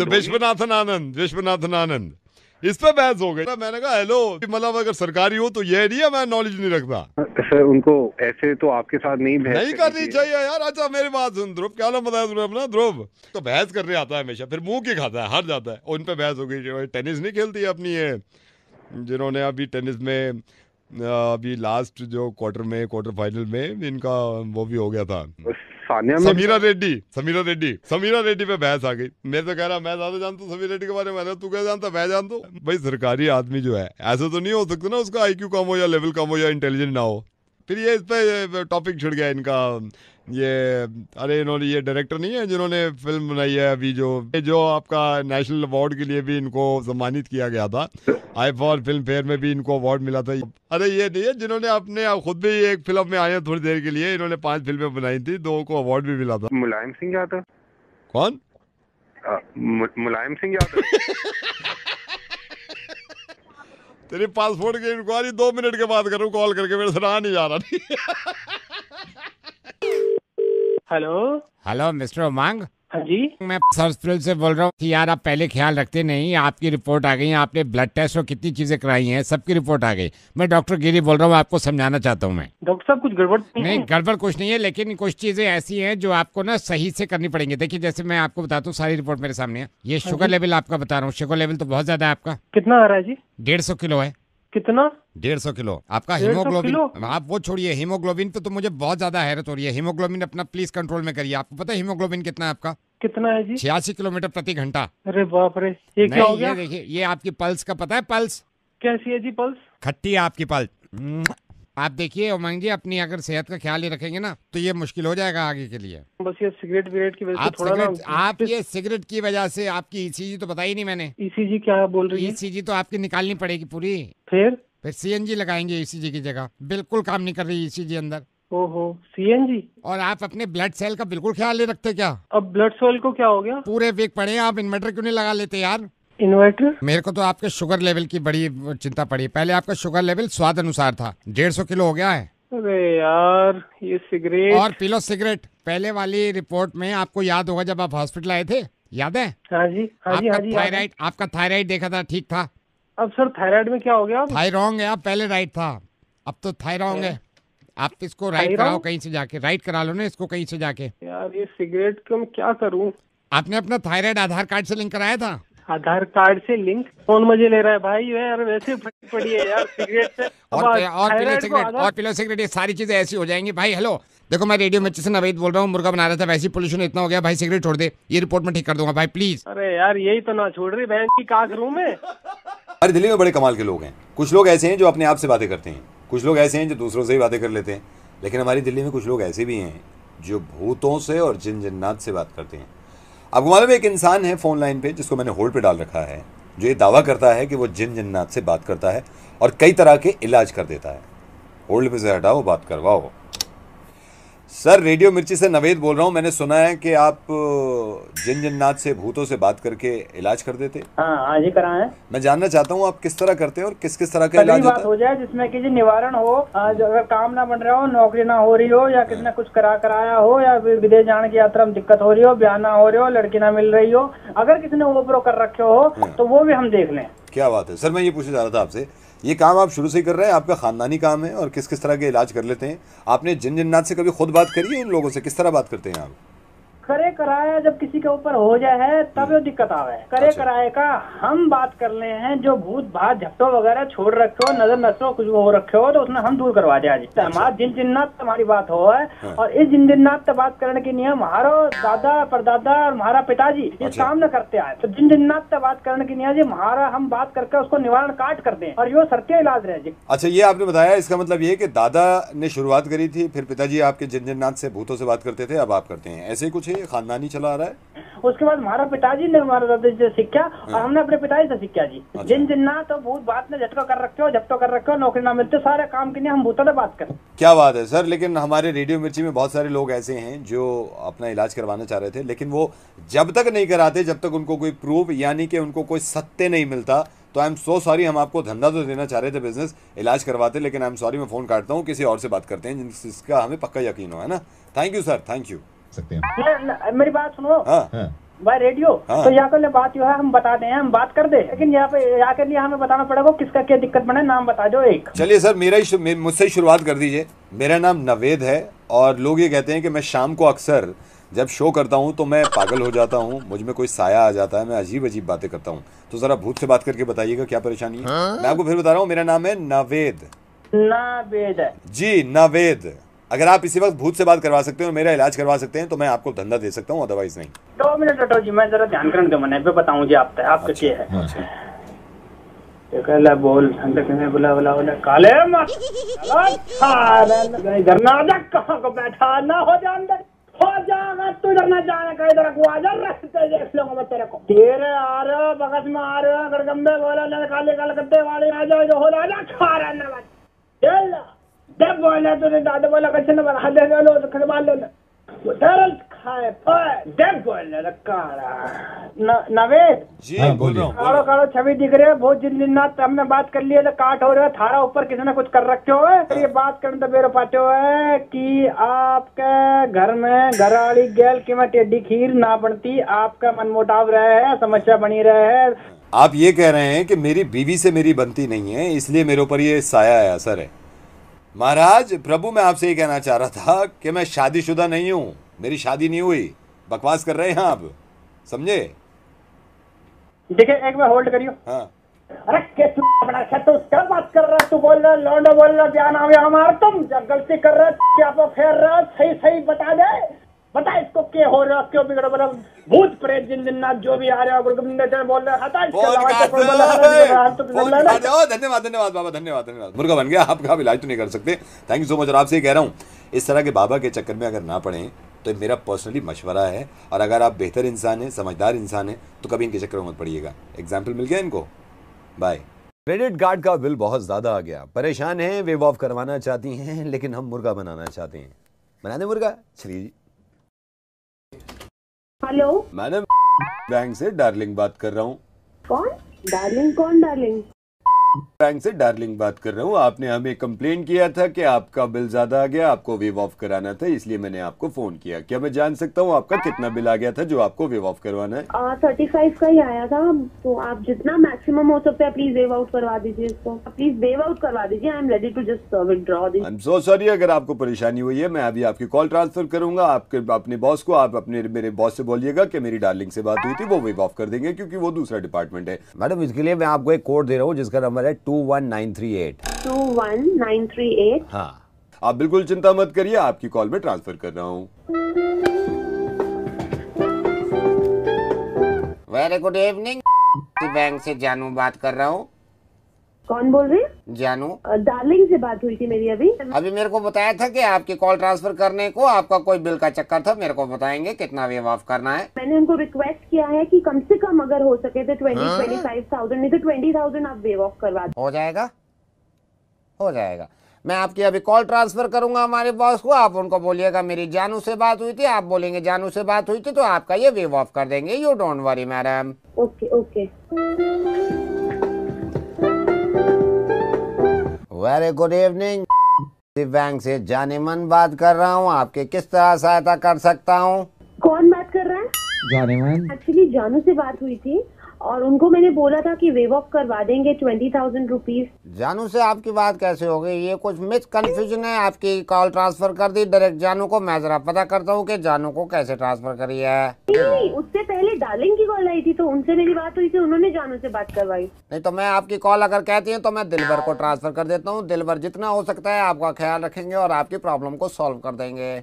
विश्वनाथन आनंद। इस पे बहस हो गई। मैंने कहा हेलो, मतलब अगर सरकारी हो तो ये नहीं है मैं नॉलेज नहीं रखता। सर उनको ऐसे तो आपके साथ नहीं करनी चाहिए यार। अच्छा मेरी बात सुन ध्रुव, क्या नाम बताया तूने अपना? ध्रुव तो बहस करने आता है हमेशा, फिर मुंह की खाता है, हार जाता है। उन पे बहस हो गई। टेनिस नहीं खेलती है अपनी ये, जिन्होंने अभी टेनिस में अभी लास्ट जो क्वार्टर फाइनल में इनका वो भी हो गया था, समीरा रेड्डी पे बहस आ गई। मैं तो कह रहा मैं ज्यादा जानता हूँ समीरा रेड्डी के बारे में, तू क्या जानता? मैं जानता हूँ भाई। सरकारी आदमी जो है ऐसा तो नहीं हो सकता ना उसका IQ कम हो या लेवल कम हो या इंटेलिजेंट ना हो। फिर ये इस पे टॉपिक छिड़ गया इनका। ये अरे इन्होंने, ये डायरेक्टर नहीं है जिन्होंने फिल्म बनाई है अभी, जो आपका नेशनल अवार्ड के लिए भी इनको सम्मानित किया गया था, iFor फिल्म फेयर में भी इनको अवार्ड मिला था। अरे ये नहीं है जिन्होंने अपने खुद भी एक फिल्म में आए हैं थोड़ी देर के लिए, इन्होंने 5 फिल्में बनाई थी, 2 को अवार्ड भी मिला था। मुलायम सिंह यादव। कौन? मुलायम सिंह यादव। तेरी पासपोर्ट की इंक्वायरी 2 मिनट के बाद करूँ कॉल करके, मेरे से रहा नहीं जा रहा। हेलो मिस्टर उमंग। हाँ जी, मैं हॉस्पिटल से बोल रहा हूँ कि यार आप पहले ख्याल रखते नहीं। आपकी रिपोर्ट आ गई, आपने ब्लड टेस्ट और कितनी चीजें कराई हैं, सबकी रिपोर्ट आ गई। मैं डॉक्टर गिरी बोल रहा हूँ, आपको समझाना चाहता हूँ मैं। डॉक्टर साहब कुछ गड़बड़ नहीं, गड़बड़ कुछ नहीं है, लेकिन कुछ चीजें ऐसी हैं जो आपको ना सही से करनी पड़ेंगी। देखिए जैसे मैं आपको बताता हूँ, सारी रिपोर्ट मेरे सामने है। ये शुगर लेवल आपका बता रहा हूँ, शुगर लेवल तो बहुत ज्यादा है आपका। कितना आ रहा है जी? 150 किलो है। कितना? 150 किलो। आपका हीमोग्लोबिन, आप वो छोड़िए, हीमोग्लोबिन पे तो मुझे बहुत ज्यादा हैरत हो रही है। हीमोग्लोबिन अपना प्लीज कंट्रोल में करिए। आपको पता है हीमोग्लोबिन कितना है आपका? कितना है जी? 86 किलोमीटर प्रति घंटा। अरे बाप रे, ये क्या हो गया? ये देखिए, ये आपकी पल्स का पता है? पल्स कैसी है जी? पल्स खट्टी है आपकी पल्स। आप देखिए उमंग जी, अपनी अगर सेहत का ख्याल ही रखेंगे ना तो ये मुश्किल हो जाएगा आगे के लिए। बस ये सिगरेट विगरेट की वजह से थोड़ा आप ये सिगरेट की वजह से आपकी ECG तो बताई नहीं मैंने। ECG क्या बोल रही है? ECG तो आपकी निकालनी पड़ेगी पूरी। फिर CNG लगाएंगे ECG की जगह। बिल्कुल काम नहीं कर रही ECG अंदर। ओहो, CNG। और आप अपने ब्लड सेल का बिल्कुल ख्याल नहीं रखते क्या? अब ब्लड सेल को क्या हो गया? पूरे वीक पड़े, आप इन्वर्टर क्यों नहीं लगा लेते यार? इन्वर्टर? मेरे को तो आपके शुगर लेवल की बड़ी चिंता पड़ी। पहले आपका शुगर लेवल स्वाद अनुसार था, 150 किलो हो गया है। अरे यार ये सिगरेट। और पी लो सिगरेट। पहले वाली रिपोर्ट में आपको याद होगा जब आप हॉस्पिटल आए थे, याद है? हाँ जी, हाँ जी, हाँ जी। थायराइड, आपका थायराइड देखा था, ठीक था। अब सर थायराइड में क्या हो गया? थायरॉन्ग है, आप पहले राइट था, अब तो थायरॉन्ग है। आप इसको राइट कराओ कहीं से जाके, राइट करा लो ना इसको कहीं से जाके। यार ये सिगरेट को मैं क्या करूं? आपने अपना थायराइड आधार कार्ड से लिंक कराया था? आधार कार्ड से लिंक? कौन मजे ले रहा है भाई? यार वैसे पड़ी है यार सिगरेट से। और पी लो सिगरेट, ये सारी चीजें ऐसी हो जाएंगी भाई। हेलो देखो, मैं रेडियो मिर्ची से नवेद बोल रहा हूँ, मुर्गा बना रहा था, वैसे पोल्यूशन इतना हो गया भाई, सिगरेट छोड़ दे, ये रिपोर्ट में ठीक कर दूंगा भाई प्लीज। अरे यार यही तो ना छोड़ रही बहन की, क्या करूं मैं? हमारी दिल्ली में बड़े कमाल के लोग हैं। कुछ लोग ऐसे हैं जो अपने आप से बातें करते हैं, कुछ लोग ऐसे हैं जो दूसरों से ही बातें कर लेते हैं, लेकिन हमारी दिल्ली में कुछ लोग ऐसे भी हैं जो भूतों से और जिन जिन्नात से बात करते हैं। आपको मालूम है एक इंसान है फोन लाइन पे जिसको मैंने होल्ड पे डाल रखा है, जो ये दावा करता है कि वो जिन जिन्नात से बात करता है और कई तरह के इलाज कर देता है। होल्ड पे से हटाओ, बात करवाओ। सर रेडियो मिर्ची से नवेद बोल रहा हूँ। मैंने सुना है कि आप जिन जिन्नात से, भूतों से बात करके इलाज कर देते। हाँ आज ही कराएं। मैं जानना चाहता हूँ आप किस तरह करते हैं और किस किस तरह का इलाज होता है? हो जाए जिसमें कि निवारण हो, आज अगर काम ना बन रहा हो, नौकरी ना हो रही हो, या किसी ने कुछ कराया हो, या फिर विदेश जाने की यात्रा में दिक्कत हो रही हो, ब्याह ना हो रही हो, लड़की ना मिल रही हो, अगर किसी ने वो कर रखे हो तो वो भी हम देख लें। क्या बात है सर, मैं ये पूछना चाह रहा था आपसे, ये काम आप शुरू से ही कर रहे हैं, आपका खानदानी काम है और किस किस तरह के इलाज कर लेते हैं? आपने जिन जिन्नात से कभी खुद बात करी है? इन लोगों से किस तरह बात करते हैं आप? करे कराया जब किसी के ऊपर हो जाए तब वो दिक्कत आवे। करे कराए का हम बात कर ले हैं, जो भूत भात झपटो वगैरह छोड़ रखे हो, नजर नजरों कुछ हो रखे हो, तो उसने हम दूर करवा दिया। हमारा जिन जिन्नात हमारी बात हो है, और इस जिन जिन्नात से बात करने के नियम हमारा दादा परदादा और हमारा पिताजी इस काम न करते आए। तो जिन जिन्नात से बात करने के नियम हमारा हम बात करके उसको निवारण काट कर दें और यो सत्य इलाज रहे जी। अच्छा, ये आपने बताया, इसका मतलब ये कि दादा ने शुरुआत करी थी, फिर पिताजी आपके जिन जिन्नात से, भूतों से बात करते थे, अब आप करते हैं, ऐसे कुछ है? खानदानी चला रहा है? उसके बाद हमारा पिताजी ने हमारे दादा से सीखा और हमने अपने पिताजी से सीखा जी। जिन जिन्नात तो भूत बात ने झटका कर रखे हो, झपटो कर रखे हो, नौकरी ना मिलते, सारे काम के लिए हम भूतों से बात करें। क्या बात है सर। लेकिन हमारे रेडियो मिर्ची में बहुत सारे लोग ऐसे हैं जो अपना इलाज करवाना चाह रहे थे, लेकिन वो जब तक नहीं कराते, जब तक उनको कोई प्रूफ यानी कि उनको कोई सत्य नहीं मिलता, तो आई एम सो सॉरी। हम आपको धंधा तो देना चाह रहे थे, बिजनेस, इलाज करवाते, लेकिन आई एम सॉरी, मैं फोन काटता हूँ, किसी और से बात करते हैं जिसका हमें पक्का यकीन हो, है ना? Thank you sir, thank you. मेरी बात सुनो भाई रेडियो, तो यहाँ पर बात जो है हम बता दें, हम बात कर दे, लेकिन यहाँ पे यहाँ के लिए हमें बताना पड़ेगा किसका क्या दिक्कत बने, नाम बता दो एक। चलिए सर, मुझसे ही शुरुआत कर दीजिए। मेरा नाम नवेद है और लोग ये कहते हैं कि मैं शाम को अक्सर जब शो करता हूँ तो मैं पागल हो जाता हूँ, मुझ में कोई साया आ जाता है, मैं अजीब अजीब बातें करता हूँ। तो जरा भूत से बात करके बताइएगा क्या परेशानी है। मैं आपको फिर बता रहा हूँ, मेरा नाम है नवेद। नवेद जी, नवेद। अगर आप इसी वक्त भूत से बात करवा सकते हैं और मेरा इलाज करवा सकते हैं तो मैं आपको धंधा दे सकता हूँ, अदरवाइज नहीं। 2 मिनट हटो जी, मैं जरा ध्यान करने दो, मैंने बताऊँ जी आपका क्या है। बोल बोला बोला बोला काले धरना कहाँ को बैठा ना हो जा अंदर, हो जाएगा तू डरना जाने का, इधर को आ जा, रास्ते देख लूंगा मैं तेरे को। तेरे आ रहे हो, बगस में आ रहे हो, गड़गंबे बोला काले काले गड्ढे वाले आ जाओ, जो हो राजा खा रहा ना जब बोला तूने दादा बोला कैसे न बना दे लो तो खरवा लो तरल खाए जब बोला नवेद जी बोलिए। कालो कालो छवि दिख रही है, बहुत जिन्नात हमने बात कर लिया, काट हो रहा है, थारा ऊपर किसी ने कुछ कर रखे हो। ये बात करने तो मेरे पाते है कि आपके घर में घरवाली गैल की मैं टेढ़ी खीर ना बनती, आपका मनमुटाव रहे है, समस्या बनी रहे है। आप ये कह रहे हैं कि मेरी बीवी से मेरी बनती नहीं है, इसलिए मेरे ऊपर ये साया है, असर है। महाराज प्रभु, मैं आपसे ये कहना चाह रहा था कि मैं शादीशुदा नहीं हूँ, मेरी शादी नहीं हुई। बकवास कर रहे हैं आप, समझे? देखिए एक बार होल्ड करियो। हाँ। अरे तू बड़ा अच्छा, तू क्या बात कर रहा है? तू बोल रहा लौंडा बोल रहा, क्या नाम है हमारा? तुम जब गलती कर रहे क्या फेर रहा, सही सही बता दे, बता इसको क्या हो रहा, क्यों बिगड़ रहा? भूत प्रेत जिन जिन्नात जो भी आ रहा है बोल रहा है। धन्यवाद धन्यवाद बाबा, धन्यवाद धन्यवाद। मुर्गा बन गया, आपका आप इलाज तो नहीं कर सकते। Thank you so much. और आपसे कह रहा हूँ, इस तरह के बाबा के चक्कर में अगर ना पड़े तो मेरा पर्सनली मशवरा है, और अगर आप बेहतर इंसान हैं, समझदार इंसान हैं, तो कभी इनके चक्कर में मत पड़िएगा। एग्जाम्पल मिल गया इनको। बाय। क्रेडिट कार्ड का बिल बहुत ज्यादा आ गया, परेशान हैं, वेव ऑफ करवाना चाहती हैं, लेकिन हम मुर्गा बनाना चाहते हैं। बना दे मुर्गा? चलिए जी। हेलो मैडम बैंक से डार्लिंग बात कर रहा हूँ। कौन डार्लिंग? कौन डार्लिंग? बैंक से डार्लिंग बात कर रहा हूँ। आपने हमें कंप्लेन किया था कि आपका बिल ज्यादा आ गया, आपको वेव ऑफ कराना था, इसलिए मैंने आपको फोन किया। क्या मैं जान सकता हूँ आपका कितना बिल आ गया था जो आपको वेव ऑफ करवाना है? 35 का ही आया था। तो आप जितना मैक्सिमम हो सकता है प्लीज वेव आउट करवा दीजिए इसको। प्लीज वेव आउट करवा दीजिए। I am ready to just withdraw this. I am so sorry अगर आपको परेशानी हुई है। मैं अभी आपकी कॉल ट्रांसफर करूंगा आपके अपने बॉस को। आप अपने मेरे बॉस से बोलिएगा कि मेरी डार्लिंग से बात हुई थी, वो वेव ऑफ कर देंगे क्योंकि वो दूसरा डिपार्टमेंट है। मैडम इसके लिए मैं आपको एक कोड दे रहा हूँ जिसका नंबर है 21938। 21938। हाँ, आप बिल्कुल चिंता मत करिए, आपकी कॉल में ट्रांसफर कर रहा हूँ। वेरी गुड इवनिंग, बैंक से जानू बात कर रहा हूँ। कौन बोल रहे हैं? जानू। डार्लिंग से बात हुई थी मेरी अभी मेरे को बताया था कि आपकी कॉल ट्रांसफर करने को आपका कोई बिल का चक्कर था। मेरे को बताएंगे कितना वेव ऑफ करना है? मैंने उनको रिक्वेस्ट किया है कि कम से कम अगर हो सके तो 25,000 नहीं तो 20,000 आप वेव ऑफ करवा दो। हो जाएगा, हो जाएगा। मैं आपकी अभी कॉल ट्रांसफर करूंगा हमारे बॉस को। आप उनको बोलिएगा मेरी जानू से बात हुई थी। आप बोलेंगे जानू से बात हुई थी तो आपका ये वेव ऑफ कर देंगे। You don't worry madam. Okay okay. Very good evening, bank से जानेमन बात कर रहा हूँ। आपके किस तरह सहायता कर सकता हूँ? कौन बात कर रहा है? जानेमन। एक्चुअली जानू से बात हुई थी और उनको मैंने बोला था कि वेव ऑफ करवा देंगे 20,000 रुपीज। जानू से आपकी बात कैसे हो गई? ये कुछ मिस कंफ्यूजन है। आपकी कॉल ट्रांसफर कर दी डायरेक्ट जानू को। मैं जरा पता करता हूँ कि जानू को कैसे ट्रांसफर करी है। नहीं, उससे पहले डार्लिंग की कॉल आई थी तो उनसे मेरी बात हुई थी, उन्होंने जानू से बात करवाई। नहीं तो मैं आपकी कॉल अगर कहती हूँ तो मैं दिलबर को ट्रांसफर कर देता हूँ। दिलबर जितना हो सकता है आपका ख्याल रखेंगे और आपकी प्रॉब्लम को सॉल्व कर देंगे।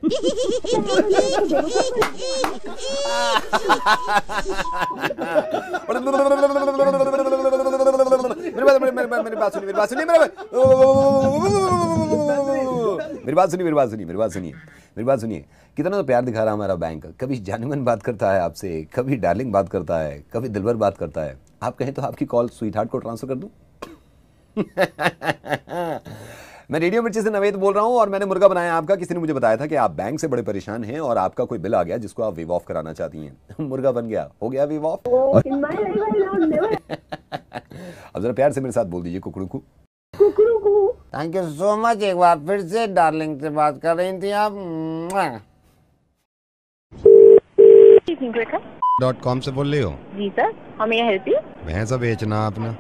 मेरी बात सुनिए। कितना तो प्यार दिखा रहा है हमारा बैंक। कभी जानेमन बात करता है आपसे, कभी डार्लिंग बात करता है, कभी दिलबर बात करता है। आप कहें तो आपकी कॉल स्वीट हार्ट को ट्रांसफर कर दूं? मैं रेडियो मिर्ची से नवेद बोल रहा हूं और मैंने मुर्गा बनाया आपका। किसी ने मुझे बताया था कि आप बैंक से बड़े परेशान हैं और आपका कोई बिल आ गया जिसको आप वेव ऑफ कराना चाहती हैं। मुर्गा बन गया, हो गया वेव ऑफ। अब जरा प्यार से मेरे साथ बोल दीजिए कुकड़ू को। Thank you so much. एक बार फिर से डार्लिंग से बात कर रही थी आप। .com से बोल रही हो? जी सर, हमें हेल्प यू। भैंसा बेचना अपना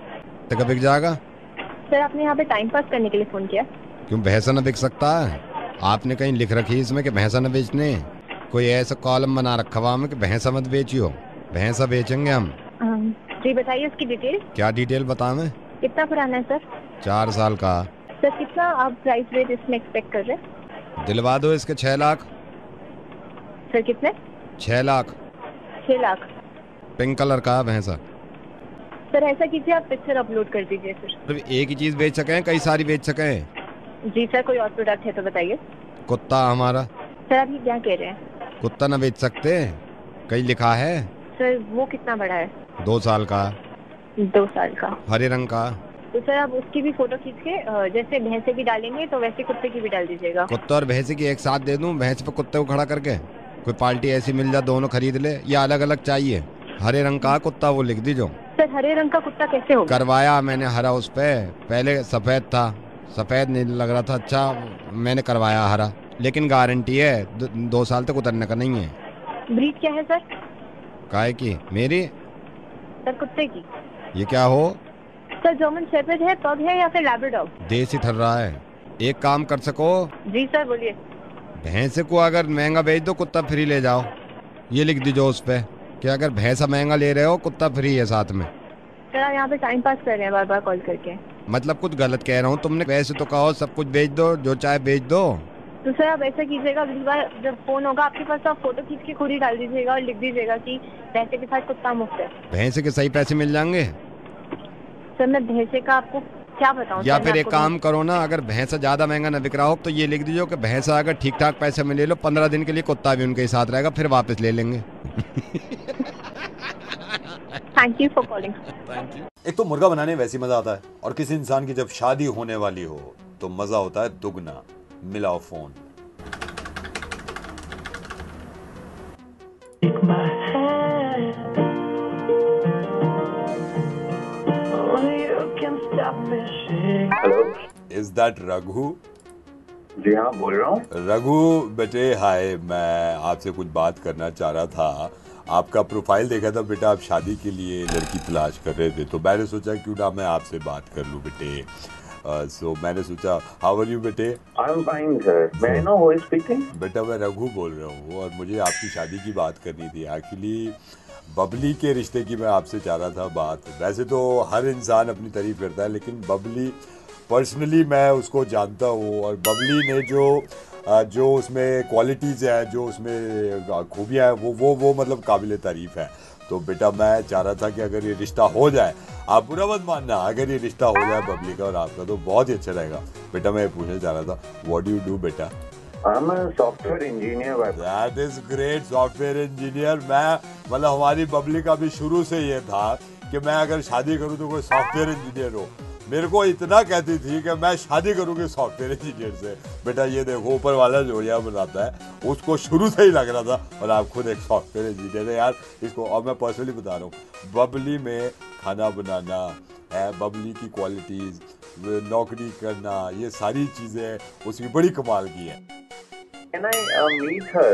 तो कब बिक जाएगा? सर आपने यहाँ पे टाइम पास करने के लिए फोन किया? क्यों भैंसा न बिक सकता है? आपने कहीं लिख रखी है इसमें कि भैंसा न बेचने? कोई ऐसा कॉलम बना रखा हुआ हमें कि भैंसा मत बेचियो। भैंसा बेचेंगे हम। जी बताइए उसकी डिटेल। क्या डिटेल बताऊं? कितना पुराना है सर? 4 साल का। सर कितना आप प्राइस रेट इसमें एक्सपेक्ट कर रहे हैं? दिलवा दो इसके 6 लाख। सर कितने? 6 लाख। 6 लाख। पिंक कलर का भैंसा। सर ऐसा कीजिए आप पिक्चर अपलोड कर दीजिए फिर। एक ही चीज बेच सकें, कई सारी बेच सकें? जी सर, कोई और प्रोडक्ट है तो बताइए। कुत्ता हमारा। सर आप ये क्या कह रहे हैं? कुत्ता न बेच सकते? कहीं लिखा है? सर वो कितना बड़ा है? 2 साल का। 2 साल का। हरे रंग का। तो सर आप उसकी भी फोटो खींच के जैसे भैंसे की डालेंगे तो वैसे कुत्ते की भी डाल दीजिएगा। कुत्ता और भैंसे की एक साथ दे दूं? भैंस पे कुत्ते को खड़ा करके कोई पार्टी ऐसी मिल जाए दोनों खरीद ले, या अलग अलग चाहिए? हरे रंग का कुत्ता वो लिख दीजो। सर हरे रंग का कुत्ता कैसे होगा? करवाया मैंने हरा उस पे, पहले सफेद था, सफेद नहीं लग रहा था अच्छा, मैंने करवाया हरा, लेकिन गारंटी है 2 साल तक उतरने का नहीं है। ब्रीड क्या है सर? काय की? मेरी? सर कुत्ते की। ये क्या हो? सर जर्मन शेफर्ड है, पग है या फिर लैब्राडोर? देसी ठर रहा है। एक काम कर सको? जी सर बोलिए। भैंसे को अगर महंगा बेच दो कुत्ता फ्री ले जाओ, ये लिख दीजिए उस पे कि अगर भैंसा महंगा ले रहे हो कुत्ता फ्री है साथ में। सर आप यहाँ पे टाइम पास कर रहे हैं बार बार कॉल करके। मतलब कुछ गलत कह रहा हूँ? तुमने वैसे तो कहो सब कुछ बेच दो, जो चाहे बेच दो। तो सर आप ऐसा कीजिएगा, अगली बार जब फोन होगा आपके पास तो आप फोटो खींच के खुद ही डाल दीजिएगा और लिख दीजिएगा कि भैंसे के साथ कुत्ता मुफ्त है। भैंसे के सही पैसे मिल जाएंगे? सर मैं भैंसे का आपको क्या बताऊं? या फिर एक काम करो ना, अगर भैंसा ज्यादा महंगा न बिक रहा हो तो ये लिख दीजिए कि भैंसा अगर ठीक ठाक पैसे में ले लो 15 दिन के लिए कुत्ता भी उनके साथ रहेगा, फिर वापस ले लेंगे। Thank you for calling. एक तो मुर्गा बनाने में वैसे मजा आता है, और किसी इंसान की जब शादी होने वाली हो तो मजा होता है दुगना। मिलाओ phone. Hello, is that Raghu? जी हाँ, बोल रहा हूँ। रघु बेटे हाय, मैं आपसे कुछ बात करना चाह रहा था। आपका प्रोफाइल देखा था बेटा, आप शादी के लिए लड़की तलाश कर रहे थे, तो मैंने सोचा क्यों ना मैं आपसे बात कर लूँ बेटे। सो मैंने सोचा, हाउ आर यू बेटे? I am fine sir. May I know who is speaking? बेटा मैं रघु बोल रहा हूँ और मुझे आपकी शादी की बात करनी थी। एक्चुअली बबली के रिश्ते की मैं आपसे चाह रहा था बात। वैसे तो हर इंसान अपनी तारीफ करता है, लेकिन बबली पर्सनली मैं उसको जानता हूँ, और बबली ने जो उसमें क्वालिटीज़ हैं, जो उसमें खूबियाँ हैं, वो मतलब काबिल तारीफ़ है। तो बेटा मैं चाह रहा था कि अगर ये रिश्ता हो जाए, आप बुरा मत मानना, अगर ये रिश्ता हो जाए बबली का और आपका तो बहुत ही अच्छा रहेगा। बेटा मैं पूछना चाह रहा था, व्हाट डू यू डू बेटा? I am a software engineer. That is great, software engineer. मैं मतलब हमारी बबली का भी शुरू से ये था कि मैं अगर शादी करूँ तो कोई सॉफ्टवेयर इंजीनियर हो। मेरे को इतना कहती थी कि मैं शादी करूँगी सॉफ्टवेयर इंजीनियर से। बेटा ये देखो, ऊपर वाला जोड़ियाँ बनाता है, उसको शुरू से ही लग रहा था, और आप खुद एक सॉफ्टवेयर इंजीनियर है यार इसको। और मैं पर्सनली बता रहा हूँ, बबली में खाना बनाना है, बबली की क्वालिटीज़, नौकरी करना, ये सारी चीज़ें उसकी बड़ी कमाल की है। Can I meet her?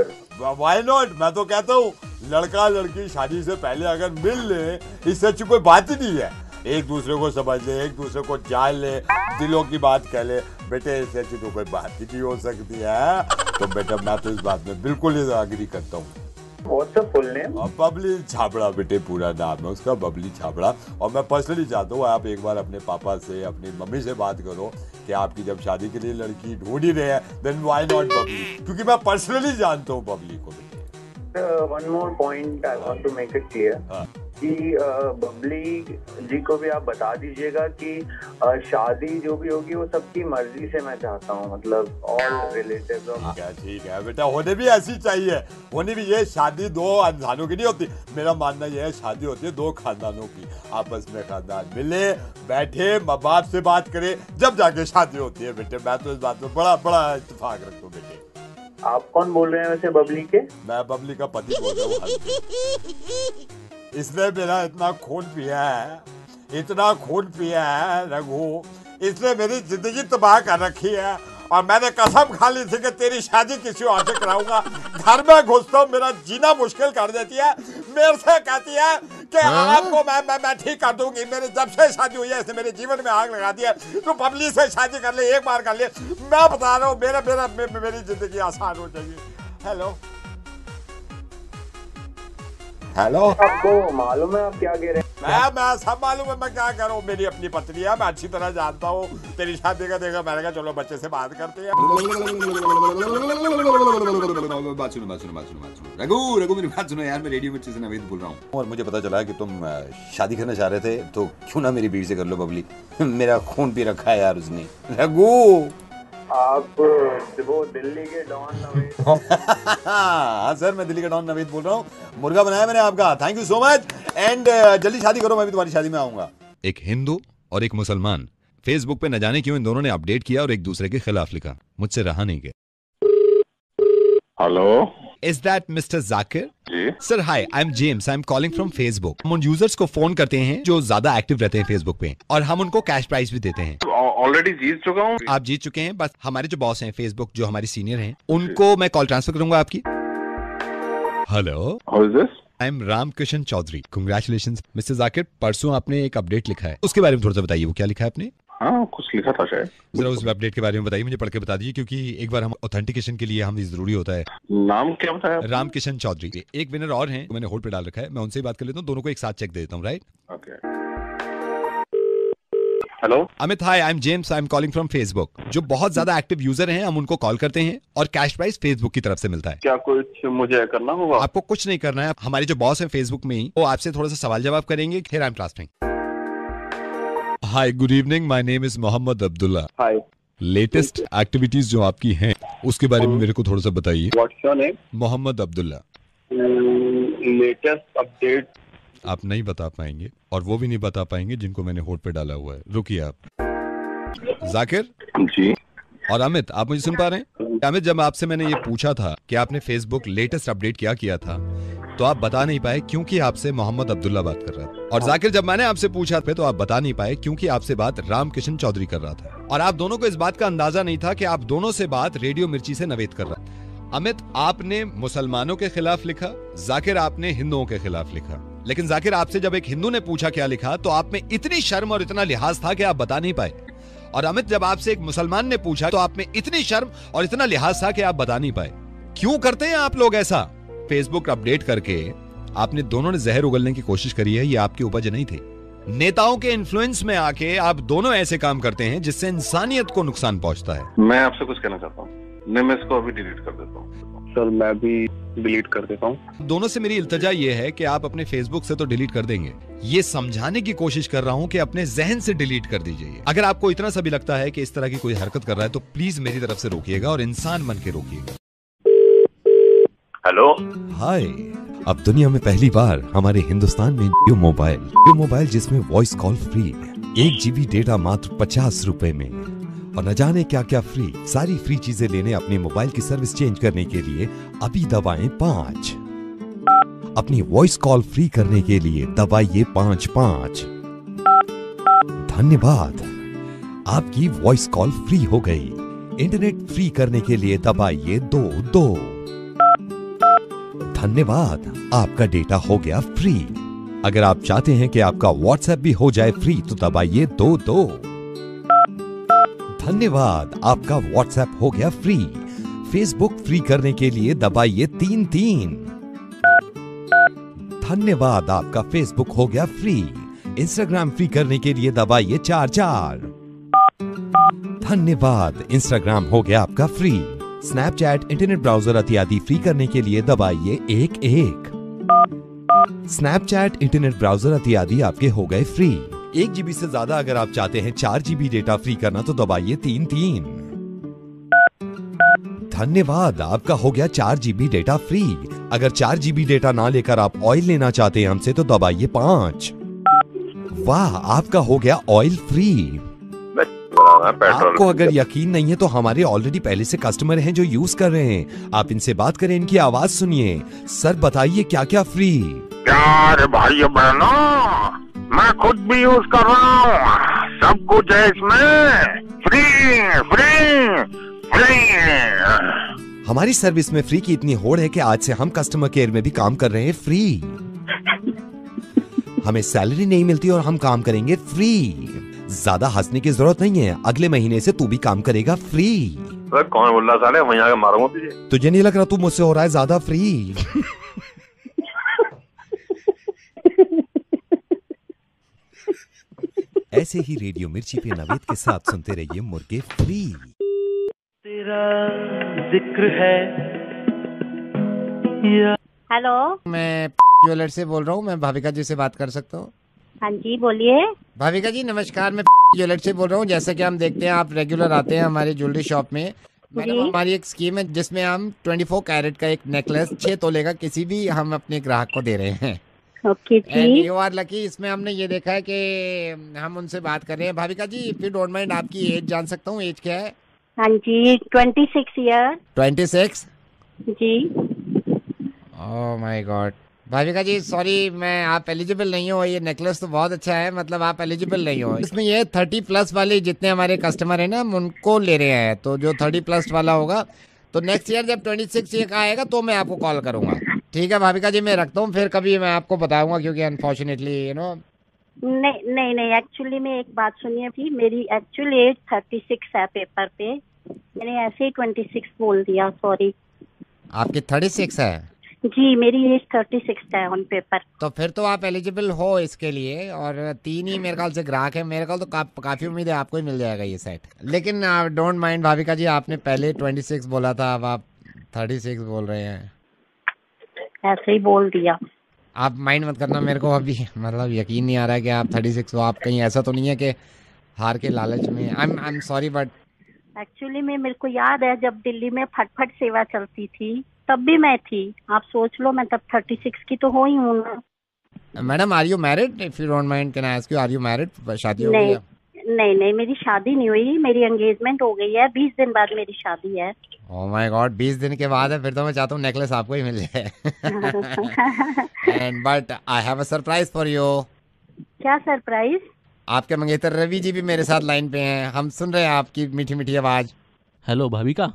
Why not? मैं तो कहता हूँ लड़का लड़की शादी से पहले अगर मिल ले, इससे अच्छी कोई बात ही नहीं है। एक दूसरे को समझ ले, एक दूसरे को जान ले, दिलों की बात कह ले, बेटे इससे अच्छी तो कोई बात ही नहीं हो सकती है। तो बेटा मैं तो इस बात में बिल्कुल ही एग्री करता हूँ। What's the full name? Babli Chhabra बेटे, पूरा नाम है उसका बबली छाबड़ा। और मैं पर्सनली चाहता हूँ आप एक बार अपने पापा से, अपनी मम्मी से बात करो कि आपकी जब शादी के लिए लड़की ढूंढ ही रहे हैं, देन व्हाई नॉट बबली, क्योंकि मैं पर्सनली जानता हूँ बबली को बेटे। One more point I want to make it clear कि बबली जी को भी आप बता दीजिएगा कि शादी जो भी होगी वो सबकी मर्जी से मैं चाहता हूँ, मतलब ऑल रिलेटिव्स। क्या ठीक है बेटा, होने भी ऐसी चाहिए, होनी भी। ये शादी दो इंसानों की नहीं होती, मेरा मानना यह है शादी होती है दो खानदानों की। आपस में खानदान मिले, बैठे, माँ बाप से बात करे, जब जाके शादी होती है बेटे। मैं तो इस बात में बड़ा बड़ा इत्तेफाक रखता हूँ बेटे। आप कौन बोल रहे हैं वैसे बबली के? मैं बबली का पति बोल रहा हूँ। इसने मेरा इतना खून पिया है, इतना खून पिया है रघु, इसने मेरी जिंदगी तबाह कर रखी है। और मैंने कसम खा ली थी कि तेरी शादी किसी और से कराऊंगा। घर में घुसता हूँ, मेरा जीना मुश्किल कर देती है। मेरे से कहती है कि आपको मैं ठीक कर दूंगी। मेरे जब से शादी हुई है इसने मेरे जीवन में आग लगा दी है। तो बबली से शादी कर ले, एक बार कर ले। मैं बता रहा हूँ मेरी जिंदगी आसान हो जाएगी। हेलो हेलो, आपको मालूम है आप क्या कह रहे हैं? मैं सब मालूम है मैं क्या करूँ। मेरी अपनी पत्नी है, मैं अच्छी तरह जानता हूँ। तेरी शादी का देखा, मैंने कहा चलो बच्चे से बात करते हैं। बात सुनो रघु मेरी बात सुनो यार, मैं रेडियो में से नवीद बोल रहा हूँ, और मुझे पता चला कि तुम शादी करना चाह रहे थे, तो क्यों ना मेरी बीवी से कर लो बबली। मेरा खून पी रखा है यार उसने। रघु आप वो दिल्ली के डॉन नवीद? हाँ सर, मैं दिल्ली का डॉन नवीद बोल रहा हूँ। मुर्गा बनाया मैंने आपका, thank you so much. And जल्दी शादी करो, मैं भी तुम्हारी शादी में आऊंगा। एक हिंदू और एक मुसलमान फेसबुक पे न जाने क्यों इन दोनों ने अपडेट किया और एक दूसरे के खिलाफ लिखा। मुझसे रहा नहीं गया। Hello, Is that Mr. Zakir? जी sir hi, I am James, I am calling from Facebook. हम उन यूजर्स को फोन करते हैं जो ज्यादा एक्टिव रहते हैं फेसबुक पे, और हम उनको कैश प्राइस भी देते हैं। ऑलरेडी जीत चुका हूँ। आप जीत चुके हैं, बस हमारे जो बॉस हैं फेसबुक, जो हमारे सीनियर हैं, उनको मैं कॉल ट्रांसफर करूंगा आपकी। Hello, How is this? I am Ramkishan Chaudhary. Congratulations mister Zakir, परसों आपने एक अपडेट लिखा है, उसके बारे में थोड़ा सा बताइए, वो क्या लिखा है आपने? हाँ, कुछ लिखा था शायद। जरा उस अपडेट के बारे में बताइए, मुझे पढ़ के बता दीजिए, क्योंकि एक बार हम ऑथेंटिकेशन के लिए हम जरूरी होता है। नाम क्या बताया? रामकिशन चौधरी। एक विनर और हैं, मैंने होल्ड पे डाल रखा है, मैं उनसे ही बात कर लेता हूँ, दोनों को एक साथ चेक दे देता हूँ। Right, okay. Hello Amit, hi, I am James, I am calling from Facebook. जो बहुत ज्यादा एक्टिव यूजर हैं, हम उनको कॉल करते हैं और कैश प्राइस फेसबुक की तरफ से मिलता है। क्या कुछ मुझे करना होगा? आपको कुछ नहीं करना है, हमारे जो बॉस हैं फेसबुक में ही, वो आपसे थोड़ा सा सवाल जवाब करेंगे, फिर I am transferring. Hi, good evening, my name is Mohammad Abdullah. Hi, latest activities जो आपकी हैं उसके बारे में मेरे को थोड़ा सा बताइए। What's your name? Mohammad Abdullah. Latest update आप नहीं बता पाएंगे, और वो भी नहीं बता पाएंगे जिनको मैंने होल्ड पे डाला हुआ है। रुकिए आप। जाकिर जी और अमित, आप मुझे सुन पा रहे हैं? अमित, जब आपसे मैंने ये पूछा था कि आपने फेसबुक लेटेस्ट अपडेट क्या किया था, तो आप बता नहीं पाए क्योंकि आपसे मोहम्मद अब्दुल्ला बात कर रहा था। और जाकिर, जब मैंने आपसे पूछा तो आप बता नहीं पाए क्योंकि आपसे बात रामकिशन चौधरी कर रहा था। और आप दोनों को इस बात का अंदाजा नहीं था कि आप दोनों से बात रेडियो मिर्ची से नवेद कर रहा था। अमित, आपने मुसलमानों के खिलाफ लिखा, जाकिर आपने हिंदुओं के खिलाफ लिखा। लेकिन जाकिर, आपसे जब एक हिंदू ने पूछा क्या लिखा तो आप में इतनी शर्म और इतना लिहाज था कि आप बता नहीं पाए। और अमित, जब आपसे एक मुसलमान ने पूछा तो आप में इतनी शर्म और इतना लिहाज था कि आप बता नहीं पाए। क्यों करते हैं आप लोग ऐसा? फेसबुक अपडेट करके आपने दोनों ने जहर उगलने की कोशिश करी है, ये आपकी उपज नहीं थे। नेताओं के इन्फ्लुएंस में आके आप दोनों ऐसे काम करते हैं जिससे इंसानियत को नुकसान पहुंचता है। मैं आपसे कुछ कहना चाहता हूँ, मैं इसको अभी डिलीट कर देता हूँ। सर मैं भी डिलीट कर देता हूँ। दोनों से मेरी इल्तजा ये है कि आप अपने फेसबुक से तो डिलीट कर देंगे, ये समझाने की कोशिश कर रहा हूँ कि अपने जहन से डिलीट कर दीजिए। अगर आपको इतना सा भी लगता है कि इस तरह की कोई हरकत कर रहा है तो प्लीज मेरी तरफ से रोकिएगा और इंसान बन के रोकिएगा। हेलो, हाय। अब दुनिया में पहली बार हमारे हिंदुस्तान में जियो मोबाइल जिसमें voice call free, 1 GB data मात्र 50 रुपए में, और न जाने क्या क्या फ्री। सारी फ्री चीजें लेने अपने मोबाइल की सर्विस चेंज करने के लिए अभी दबाएं 5। अपनी वॉइस कॉल फ्री करने के लिए दबाइए 5। धन्यवाद, आपकी वॉइस कॉल फ्री हो गई। इंटरनेट फ्री करने के लिए दबाइए 2। धन्यवाद, आपका डेटा हो गया फ्री। अगर आप चाहते हैं कि आपका व्हाट्सएप भी हो जाए फ्री तो दबाइए 2। धन्यवाद, आपका व्हाट्सएप हो गया फ्री। फेसबुक फ्री करने के लिए दबाइए 3। धन्यवाद, आपका फेसबुक हो गया फ्री। इंस्टाग्राम फ्री करने के लिए दबाइए 4। धन्यवाद, इंस्टाग्राम हो गया आपका फ्री। स्नैपचैट, इंटरनेट ब्राउजर इत्यादि फ्री करने के लिए दबाइए 1। स्नैपचैट, इंटरनेट ब्राउजर इत्यादि आपके हो गए फ्री। 1 GB से ज्यादा अगर आप चाहते हैं 4 GB डेटा फ्री करना तो दबाइए 3। धन्यवाद, आपका हो गया 4 GB डेटा फ्री। अगर 4 GB डेटा ना लेकर आप ऑयल लेना चाहते हैं हमसे तो दबाइए 5। वाह, आपका हो गया ऑयल फ्री। आपको अगर यकीन नहीं है तो हमारे ऑलरेडी पहले से कस्टमर हैं जो यूज कर रहे हैं, आप इनसे बात करें, इनकी आवाज सुनिए। सर बताइए क्या क्या फ्री? प्यारे भाइयों बहनों, मैं खुद भी यूज कर रहा हूँ, सब कुछ है इसमें फ्री। हमारी सर्विस में फ्री की इतनी होड़ है कि आज से हम कस्टमर केयर में भी काम कर रहे हैं फ्री। हमें सैलरी नहीं मिलती और हम काम करेंगे फ्री। ज्यादा हंसने की जरूरत नहीं है, अगले महीने से तू भी काम करेगा फ्री। कौन बोल रहा साले, वहीं आके मारूंगा तुझे। तुझे नहीं लग रहा तू मुझसे हो रहा है ज्यादा फ्री? ऐसे ही रेडियो मिर्ची पे नवेद के साथ सुनते रहिए मुर्गे फ्री। तेरा जिक्र है। हेलो, मैं ज्वेलर से बोल रहा हूँ, मैं भाविका जी से बात कर सकता हूँ? हाँ जी बोलिए। भाविका जी नमस्कार, मैं ज्वेलर से बोल रहा हूँ। जैसा कि हम देखते हैं आप रेगुलर आते हैं हमारी ज्वेलरी शॉप में। मैडम, हमारी एक स्कीम है जिसमें हम 24 कैरेट का एक नेकलेस 6 तोले का किसी भी हम अपने ग्राहक को दे रहे हैं। ओके जी। You are lucky. इसमें हमने ये देखा है कि हम उनसे बात कर रहे हैं। भाविका जी, इफ यू डोंट माइंड, आपकी एज जान सकता हूँ? एज क्या है? हाँ जी, 26 ईयर। 26 जी। Oh my God. भाविका जी सॉरी, मैं आप एलिजिबल नहीं हो। ये नेकलेस तो बहुत अच्छा है, मतलब आप एलिजिबल नहीं हो इसमें। ये 30+ वाले जितने हमारे कस्टमर हैं ना, हम उनको ले रहे हैं। तो जो 30+ वाला होगा तो नेक्स्ट ईयर जब 26 ईयर का आएगा तो मैं आपको कॉल करूंगा। ठीक है भाविका जी, मैं रखता हूँ, फिर कभी मैं आपको बताऊंगा, क्योंकि अनफॉर्चुनेटली नहीं एक्चुअली में एक बात सुनिए भी, मेरी एक्चुअल एज 36 है पेपर पे, मैंने ऐसे ही 26 बोल दिया, सॉरी। आपकी 36 है? जी, मेरी एज 36 है ऑन पेपर। तो फिर तो आप एलिजिबल हो इसके लिए, और 3 ही मेरे ख्याल से ग्राहक है। मेरे ख्याल तो काफी उम्मीद है आपको ही मिल जाएगा ये सेट। लेकिन डोंट माइंड भाविका जी, आपने पहले 26 बोला था, अब आप 36 बोल रहे हैं। ऐसे ही बोल दिया। आप माइंड मत करना, मेरे को अभी मतलब यकीन नहीं आ रहा है कि आप 36 हो। आप कहीं ऐसा तो नहीं है कि हार के लालच में? आई एम सॉरी बट एक्चुअली में मेरे को याद है जब दिल्ली में फटफट सेवा चलती थी तब भी मैं थी। आप सोच लो, मैं तब 36 की तो हो ही हूँ ना। Madam, are you married? If you don't mind can I ask you, are you married? शादी हो गई है? नहीं नहीं, मेरी शादी नहीं हुई, मेरी एंगेजमेंट हो गई है, 20 दिन बाद मेरी शादी है। ओह माय गॉड, 20 दिन के बाद है, फिर तो मैं चाहता हूँ नेकलेस आपको ही मिल जाए। And but I have a surprise for you. क्या सरप्राइज? आपके मंगेतर रवि जी भी मेरे साथ लाइन पे हैं, हम सुन रहे हैं आपकी मीठी मीठी आवाज। हेलो भाविका।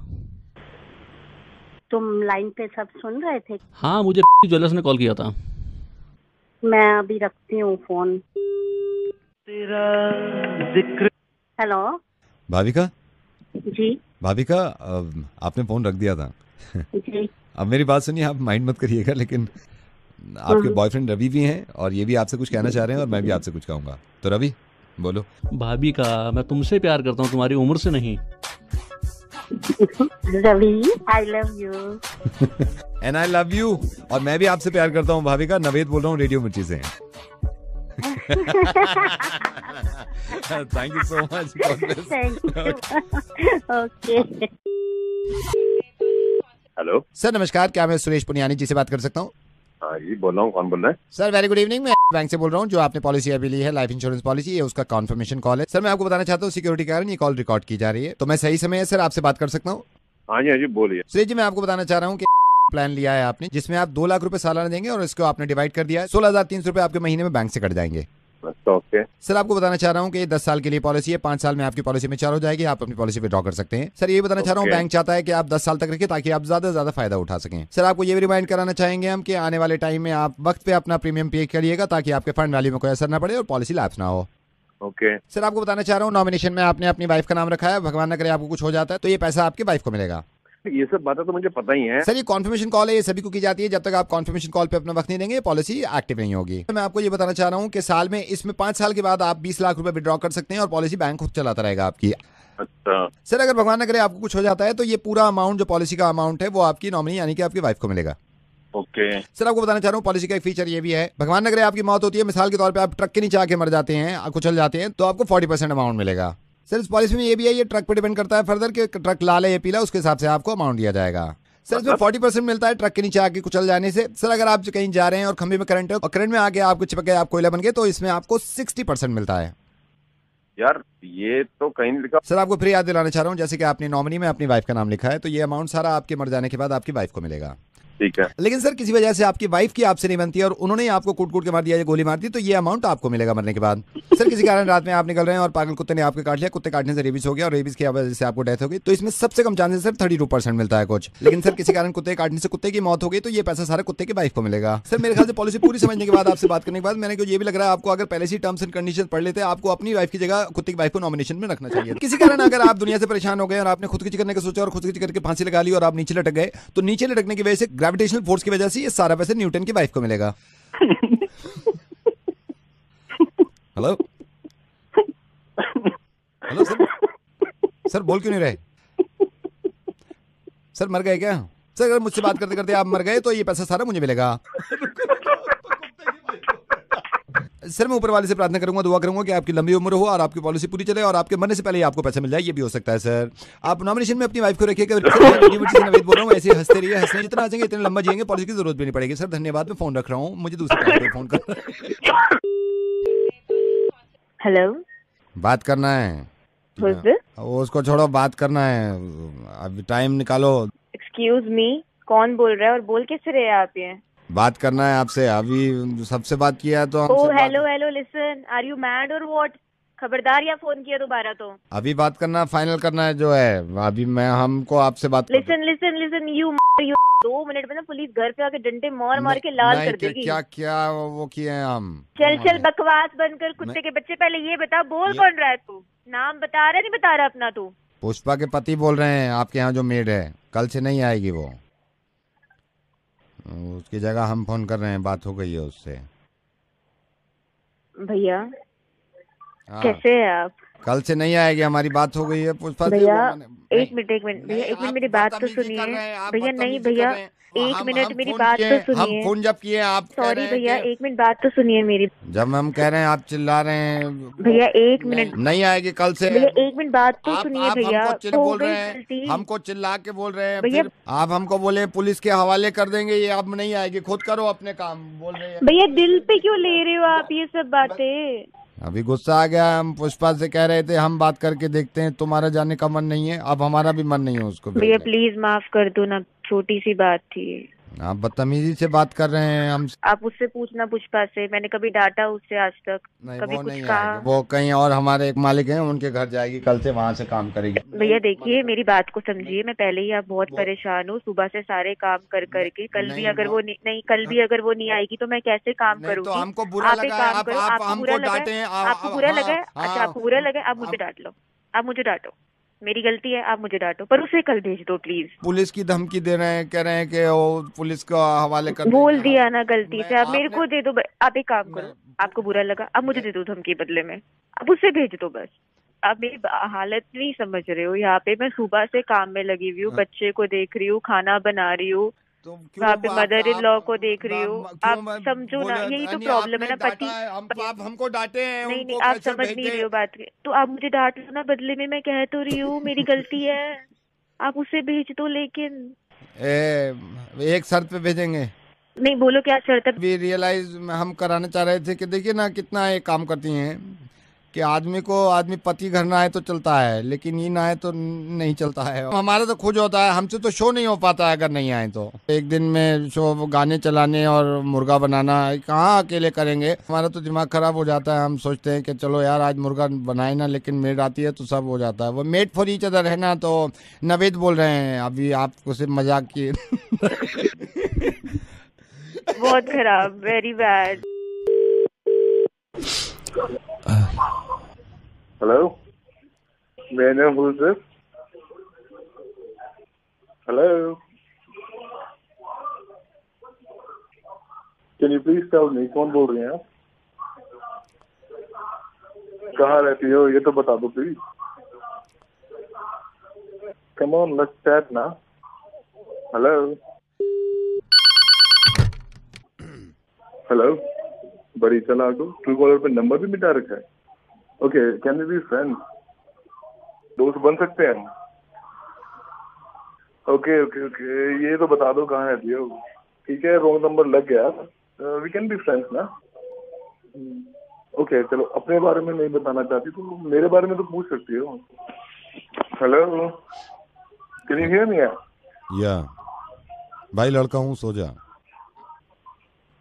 तुम लाइन पे सब सुन रहे थे? हाँ, मुझे ज्वेलर्स ने कॉल किया था। मैं अभी रखती हूँ फोन। तेरा जिक्र। हेलो भाविका। जी भाविका, आपने फोन रख दिया था। जी। अब मेरी बात सुनिए, आप माइंड मत करिएगा, लेकिन आपके बॉयफ्रेंड रवि भी हैं और ये भी आपसे कुछ कहना चाह रहे हैं और मैं भी आपसे कुछ कहूंगा। तो रवि बोलो। भाविका, मैं तुमसे प्यार करता हूँ, तुम्हारी उम्र से नहीं। Ravi, I love you. And I love you. और मैं भी आपसे प्यार करता हूँ भाविका। नवेद बोल रहा हूँ रेडियो मिर्ची से। Thank you so much. Okay. Hello sir नमस्कार, क्या मैं सुरेश पुनियानी जी से बात कर सकता हूँ? हाँ जी, बोल रहा हूँ। कौन बोल रहा है? सर वेरी गुड इवनिंग, मैं बैंक से बोल रहा हूँ। जो आपने पॉलिसी अभी ली है, लाइफ इंश्योरेंस पॉलिसी, ये उसका कॉन्फर्मेशन कॉल है। सर मैं आपको बताना चाहता हूँ, सिक्योरिटी के कारण ये कॉल रिकॉर्ड की जा रही है, तो मैं सही समय है सर आपसे बात कर सकता हूँ? हाँ जी बोलिए। सुरेश जी, मैं आपको बताना चाह रहा हूँ कि प्लान लिया है आपने, जिसमें आप 2 लाख रुपए सालाना देंगे और इसको आपने डिवाइड कर दिया है। 16,300 रुपए आपके महीने में बैंक से कट जाएंगे। ओके सर, आपको बताना चाह रहा हूँ कि ये 10 साल के लिए पॉलिसी है, 5 साल में आपकी पॉलिसी में 4 हो जाएगी, आप अपनी पॉलिसी विड्रॉ कर सकते हैं। सर ये बताना चाह रहा हूँ, बैंक चाहता है कि आप 10 साल तक रखें ताकि आप ज्यादा से ज्यादा फायदा उठा सकें। सर आपको ये भी रिमाइंड कराना चाहेंगे हम कि आने वाले टाइम में आप वक्त पे अपना प्रीमियम पे करिएगा ताकि आपके फंड वैल्यू में कोई असर न पड़े और पॉलिसी लैप्स ना हो। ओके सर आपको बताना चाह रहा हूँ, नॉमिनेशन में आपने अपनी वाइफ का नाम रखा है, भगवान न करे आपको कुछ हो जाता है तो ये पैसा आपकी वाइफ को मिलेगा। ये सब बातें तो मुझे पता ही है सर। ये कॉन्फर्मेशन कॉल है, ये सभी को की जाती है। जब तक आप कॉन्फर्मेशन कॉल पे अपना वक्त नहीं देंगे, पॉलिसी एक्टिव नहीं होगी। मैं आपको ये बताना चाह रहा हूँ कि साल में इसमें 5 साल के बाद आप 20 लाख रुपए विड्रॉ कर सकते हैं और पॉलिसी बैंक खुद चलाता रहेगा आपकी। अच्छा सर, अगर भगवान न करे आपको कुछ हो जाता है तो ये पूरा अमाउंट जो पॉलिसी का अमाउंट है वो आपकी नॉमिनी यानी कि आपकी वाइफ को मिलेगा। ओके सर आपको बताना चाह रहा हूँ, पॉलिसी का एक फीचर ये भी है, भगवान न करे आपकी मौत होती है, मिसाल के तौर पे आप ट्रक के नीचे आके मर जाते हैं, कुचल जाते हैं, तो आपको 40% अमाउंट मिलेगा। सर इस पॉलिसी में ये भी है, ये ट्रक पे डिपेंड करता है फर्दर कि ट्रक लाल है या पीला, उसके हिसाब से आपको अमाउंट दिया जाएगा। सर इसमें 40% मिलता है ट्रक के नीचे आके कुचल जाने से। सर अगर आप कहीं जा रहे हैं और खंभे में करंट है और करंट में आके आपको चिपक गए, आप कोयला बन गए, तो इसमें आपको 60% मिलता है। यार ये तो कहीं नहीं लिखा। सर आपको फिर याद दिलाना चाह रहा हूँ, जैसे कि आपने नॉमिनी में अपनी वाइफ का नाम लिखा है, तो ये अमाउंट सारा आपके मर जाने के बाद आपकी वाइफ को मिलेगा। ठीक है। लेकिन सर किसी वजह से आपकी वाइफ की आपसे नहीं बनती है और उन्होंने ही आपको कूट के मार दिया या गोली मार दी, तो ये अमाउंट आपको मिलेगा मरने के बाद। सर किसी कारण रात में आप निकल रहे हैं और पागल कुत्ते ने आपको काट लिया, कुत्ते काटने से रेबीज हो गया और रेबीज की वजह से आपको डेथ हो गई, तो इसमें सबसे कम चांसेस सर 32% मिलता है कुछ। लेकिन सर किसी कारण कुत्ते काटने से कुत्ते की मौत हो गई, तो ये पैसा सारा कुत्ते की वाइफ को मिलेगा। सर मेरे ख्याल से पॉलिसी पूरी समझने के बाद, आपसे बात करने के बाद, मैंने ये भी लग रहा है आपको अगर पहले से टर्म्स एंड कंडीशन पढ़ लेते, आपको अपनी वाइफ की जगह कुत्ते की वाइफ को नॉमिनेशन में रखना चाहिए। किसी कारण अगर आप दुनिया से परेशान हो गए और आपने खुदकुशी करने का सोचा और खुदकुशी करके फांसी लगा ली और आप नीचे लटक गए, तो नीचे लटकने की वजह से ग्रेविटेशनल फोर्स की वजह से ये सारा पैसा न्यूटन की वाइफ को मिलेगा। हेलो हेलो सर बोल क्यों नहीं रहे? सर मर गए क्या? सर अगर मुझसे बात करते करते आप मर गए तो ये पैसा सारा मुझे मिलेगा। सर मैं ऊपर वाले से प्रार्थना करूंगा, दुआ करूंगा कि आपकी लंबी उम्र हो और आपकी पॉलिसी पूरी चले और आपके मरने से पहले ही आपको पैसा मिल जाए, ये भी हो सकता है। सर आप नॉमिनेशन में अपनी वाइफ को रखिएगा। नवेद बोल रहा हूँ, ऐसे हंसते रहिए, हंसने जितना हंसेंगे इतने लंबा जिएंगे, पॉलिसी की जरूरत भी नहीं पड़ेगी। सर धन्यवाद, मैं फोन रख रहा हूँ, मुझे दूसरे पे फोन कर। हेलो, बात करना है। उसको छोड़ो, बात करना है, अभी टाइम निकालो। एक्सक्यूज मी, कौन बोल रहा है और बोल किस रहे हैं आप? ये बात करना है आपसे, अभी सबसे बात किया है तो hello listen, are you mad और व्हाट? खबरदार, या फोन किया दोबारा तो अभी बात करना, फाइनल करना है जो है। अभी मैं हमको आपसे बात लिसन यू 2 मिनट में ना पुलिस घर पे आके डंडे मार के लाल कर देगी। क्या वो किए हैं हम? चल बकवास बंद कर, कुत्ते के बच्चे। पहले ये बता, बोल कौन रहा है तू? नाम बता रहा नहीं बता रहा अपना तू? पुष्पा के पति बोल रहे हैं, आपके यहाँ जो मेड है, कल से नहीं आएगी वो, उसकी जगह हम फोन कर रहे हैं, बात हो गई है उससे। भैया कैसे हैं आप? कल से नहीं आएगी, हमारी बात हो गई है पुष्पा से। भैया एक मिनट भैया, एक मिनट मेरी बात तो सुनिए। भैया नहीं भैया, एक मिनट मेरी बात तो सुनिए। हम फोन जब किए आप, सॉरी भैया, एक मिनट बात तो सुनिए मेरी। जब हम कह रहे हैं आप चिल्ला रहे हैं। भैया एक मिनट, नहीं आएगी कल से। भैया एक मिनट बात तो सुनिए भैया। बोल रहे हैं, हमको चिल्ला के बोल रहे हैं भैया। आप हमको बोले पुलिस के हवाले कर देंगे, ये अब नहीं आएगी, खुद करो अपने काम, बोल रहे हैं। भैया दिल पे क्यों ले रहे हो आप ये सब बातें? अभी गुस्सा आ गया, हम पुष्पा से कह रहे थे हम बात करके देखते हैं, तुम्हारा जाने का मन नहीं है, अब हमारा भी मन नहीं है उसको भैया प्लीज माफ कर दो ना, छोटी सी बात थी। आप बदतमीजी से बात कर रहे हैं हम। आप उससे पूछना पुष्पा से, मैंने कभी डांटा उससे आज तक? नहीं, कभी वो कुछ नहीं कहा? वो कहीं और हमारे एक मालिक हैं, उनके घर जाएगी, कल से वहाँ से काम करेगी। भैया देखिए मेरी बात को समझिए, मैं पहले ही आप बहुत परेशान हूँ सुबह से सारे काम कर करके। कल भी अगर वो नहीं आएगी तो मैं कैसे काम करूँगी? तो हमको बुरा लगा, आप हमको डांटे हैं, आपको बुरा लगा है? अच्छा आपको बुरा लगा है, आप मुझे डांट लो, आप मुझे डांटो, मेरी गलती है, आप मुझे डांटो, पर उसे कल भेज दो प्लीज। पुलिस की धमकी दे रहे हैं, कह रहे हैं कि वो पुलिस को हवाले कर बोल दिया ना गलती से, आप मेरे को दे दो। आप एक काम करो, आपको बुरा लगा, अब मुझे दे दो धमकी बदले में, अब उसे भेज दो बस। आप मेरी हालत नहीं समझ रहे हो, यहाँ पे मैं सुबह से काम में लगी हुई हूँ, बच्चे को देख रही हूँ, खाना बना रही हूँ, वहाँ पे मदर इन लॉ को देख रही हूँ। आप समझो ना, यही तो प्रॉब्लम है ना। पति आप हमको डांटे हैं, नहीं आप समझ नहीं रहे हो बात, तो आप मुझे डांट लो ना, बदले में मैं कह तो रही हूँ मेरी गलती है, आप उसे भेज दो। लेकिन एक शर्त पे भेजेंगे। नहीं बोलो क्या शर्त है? वी रियलाइज हम कराना चाह रहे थे कि देखिए ना कितना ये काम करती हैं कि आदमी पति घर ना आए तो चलता है, लेकिन ये ना आए तो नहीं चलता है। हमारा तो खुद होता है, हमसे तो शो नहीं हो पाता है अगर नहीं आए तो। एक दिन में शो गाने चलाने और मुर्गा बनाना कहाँ अकेले करेंगे, हमारा तो दिमाग खराब हो जाता है। हम सोचते हैं कि चलो यार आज मुर्गा बनाए ना, लेकिन मेड आती है तो सब हो जाता है। वो मेड फॉर ईच अदर है ना। तो नवेद बोल रहे हैं, अभी आपको सिर्फ मजाक किए। बहुत खराब, very bad. Hello? May I know who is this? Hello? Can you please tell me कौन बोल रहे हैं आप? कहाँ रहती हो ये तो बता दो please. Come on, let's chat now. Hello? Hello? बड़ी चालाक हो, ट्रू कॉलर पे नंबर भी मिटा रखा है। Okay, can we be friends? दोस्त बन सकते हैं? ओके ओके ओके, ये तो बता दो कहाँ रहती हो। ठीक है, रॉन्ग नंबर लग गया, वी कैन बी फ्रेंड्स ना। ओके चलो, अपने बारे में नहीं बताना चाहती तो मेरे बारे में तो पूछ सकती हो। Hello, can you hear me? या भाई लड़का हूँ, सो जा।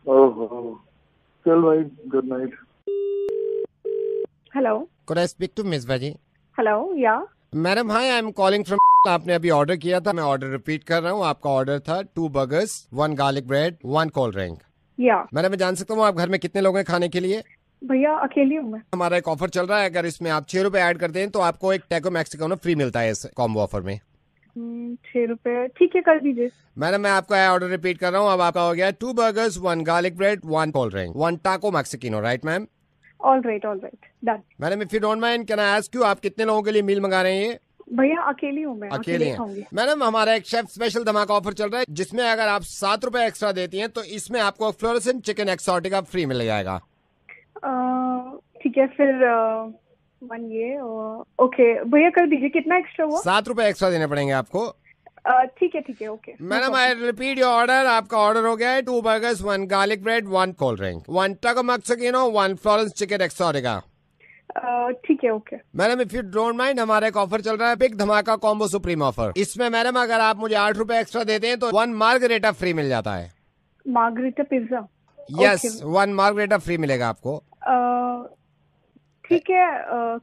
ओहो, चल भाई, good night. Hello. Could I speak to Miss Vaji? Hello. Yeah. Madam hi, I am calling from. आपने अभी ऑर्डर किया था, मैं ऑर्डर रिपीट कर रहा हूँ। आपका ऑर्डर था 2 burgers, 1 garlic bread, 1 cold drink. Yeah. Madam मैं जान सकता हूँ आप घर में कितने लोग हैं खाने के लिए? भैया अकेली हूँ मैं। हमारा एक ऑफर चल रहा है, अगर इसमें आप 6 रुपए ऐड करते हैं तो आपको एक टैको मैक्सिकानो फ्री मिलता है इस कॉम्बो ऑफर में। 6 रुपए, ठीक है कर दीजिए। मैडम मैं आपका ऑर्डर रिपीट कर रहा हूँ, अब आपका हो गया 2 burgers, 1 garlic bread, 1 cold drink, 1 taco mexicano, right ma'am? All right done. Madam if you don't mind can I ask you, आप कितने लोगों के लिए मील मंगा रहे हैं ये? भैया अकेली हूँ मैं, अकेले हैं। मैडम हमारा एक शेफ स्पेशल धमाका ऑफर चल रहा है, जिसमें अगर आप 7 रुपए एक्स्ट्रा देती हैं तो इसमें आपको फ्लोरेसेंट चिकन एक्सोटिका फ्री मिल जाएगा। ठीक है फिर 1 ये ओके भैया कर दीजिए। कितना एक्स्ट्रा हुआ? 7 रुपए एक्स्ट्रा देने पड़ेंगे आपको। ठीक है okay. Madam I repeat your order, आपका ऑर्डर हो गया है 2 burgers, 1 garlic bread, 1 cold drink, 1 taco mexicano, 1 Florence chicken Exotica. ठीक है okay. Madam if you don't mind, हमारा एक ऑफर चल रहा है, बिग धमाका कॉम्बो सुप्रीम ऑफर। इसमें मैडम अगर आप मुझे 8 रुपए एक्स्ट्रा देते हैं तो 1 मार्गरेटा फ्री मिल जाता है। Margherita pizza? Yes, 1 margherita free मिलेगा आपको। ठीक है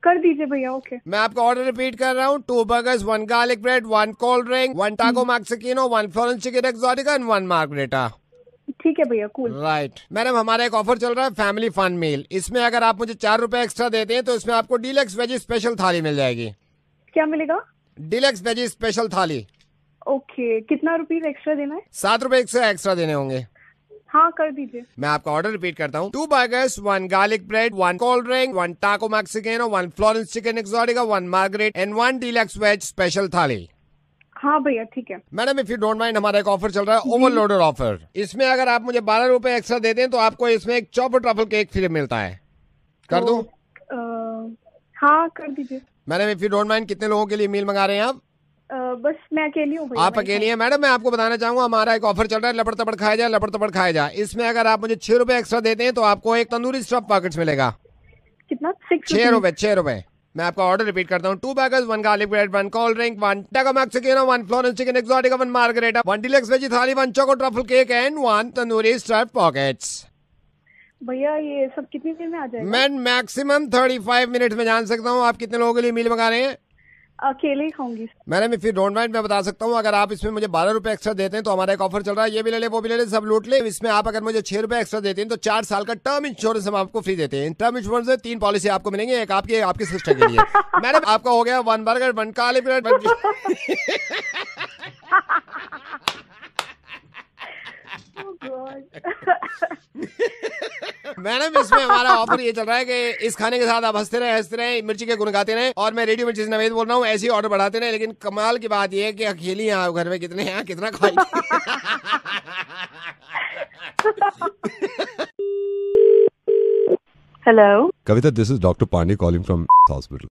कर दीजिए भैया। ओके, मैं आपका ऑर्डर रिपीट कर रहा हूँ, 2 burgers, 1 garlic bread, 1 cold drink, 1 taco mexicano, 1 Florence chicken exotica and 1 margherita. ठीक है भैया, कूल। राइट मैडम, हमारा एक ऑफर चल रहा है फैमिली फन मील। इसमें अगर आप मुझे 4 रुपए एक्स्ट्रा देते हैं तो इसमें आपको डीलक्स वेजी स्पेशल थाली मिल जाएगी। क्या मिलेगा? डीलक्स वेजी स्पेशल थाली। ओके, कितना रुपीज एक्स्ट्रा देना है? 7 रुपए एक्स्ट्रा देने होंगे। हाँ कर दीजिए। मैं आपका ऑर्डर रिपीट करता हूँ, 2 burgers, 1 garlic bread, 1 cold drink, 1 taco mexicano, 1 Florence chicken exotica, 1 margherita and 1 deluxe veg special thali. हाँ भैया ठीक है। Madam if you don't mind, हमारा एक ऑफर चल रहा है, ओवरलोडर ऑफर। इसमें अगर आप मुझे 12 रुपए एक्स्ट्रा देते हैं तो आपको इसमें एक चॉपर ट्रफल केक फ्री मिलता है। कर दूं? हाँ कर दीजिए। Madam if you don't mind, कितने लोगों के लिए मील मंगा रहे हैं आप? बस मैं अकेली हूँ। आप अकेली हैं? मैडम मैं आपको बताना चाहूंगा, हमारा एक ऑफर चल रहा है, लपड़ तपड़ खाया जाए, लपड़ तपड़ खाया जाए। इसमें अगर आप मुझे 6 रुपए एक्स्ट्रा देते हैं तो आपको एक तंदूरी स्टफ पॉकेट्स मिलेगा। कितना? 6 रुपए 6 रुपए। मैं आपका ऑर्डर रिपीट करता हूँ। 2 burgers, 1 garlic bread, 1 cold drink, 1 taco Mexicano, 1 Florence chicken exotica, 1 margarita, 1 deluxe veggie थाली, 1 choco truffle cake and 1 tandoori stuffed pockets। भैया ये सब कितनी देर में आ जाएगा? मैं मैक्सिमम 35 मिनट में जान सकता हूँ आप कितने लोगों के लिए मील मंगा रहे हैं। अकेले ही खाऊंगी। Madam if you don't mind मैं बता सकता हूँ, अगर आप इसमें मुझे 12 रुपए एक्स्ट्रा देते हैं तो हमारा एक ऑफर चल रहा है, ये भी ले ले वो भी ले ले सब लूट ले। इसमें आप अगर मुझे 6 रुपए एक्स्ट्रा देते हैं तो 4 साल का टर्म इंश्योरेंस हम आपको फ्री देते हैं। टर्म इंश्योरेंस में 3 पॉलिसी आपको मिलेंगे, एक आपके सिस्टर के लिए। मैडम आपका हो गया 1 बर्गर, 1 garlic bread, 1 मैडम इसमें हमारा ऑफर ये चल रहा है कि इस खाने के साथ आप हंसते रहे, मिर्ची के गुण गाते रहे। और मैं रेडियो मिर्ची से नवेद बोल रहा हूँ, ऐसे ही ऑर्डर बढ़ाते रहे। लेकिन कमाल की बात ये है कि अकेली हैं आप घर में, कितने हैं, कितना खाएंगे। Hello Kavita, this is doctor Pandey calling from hospital.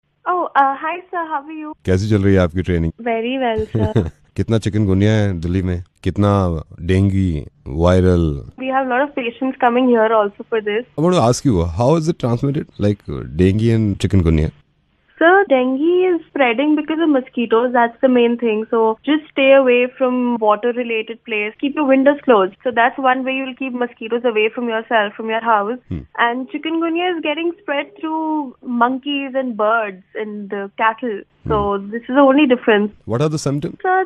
Hi sir, how are you? कैसी चल रही है आपकी ट्रेनिंग? Very well sir. कितना चिकनगुनिया है दिल्ली में, कितना dengue, viral? We have a lot of patients coming here also for this. I want to ask you, how is it transmitted, like dengue and chikungunya? Sir, dengue is spreading because of mosquitoes. That's the main thing. So just stay away from water-related place. Keep your windows closed. So that's one way you'll keep mosquitoes away from yourself, from your house. And chikungunya is getting spread through monkeys and birds and the cattle. So this is the only difference. What are the symptoms? Sir,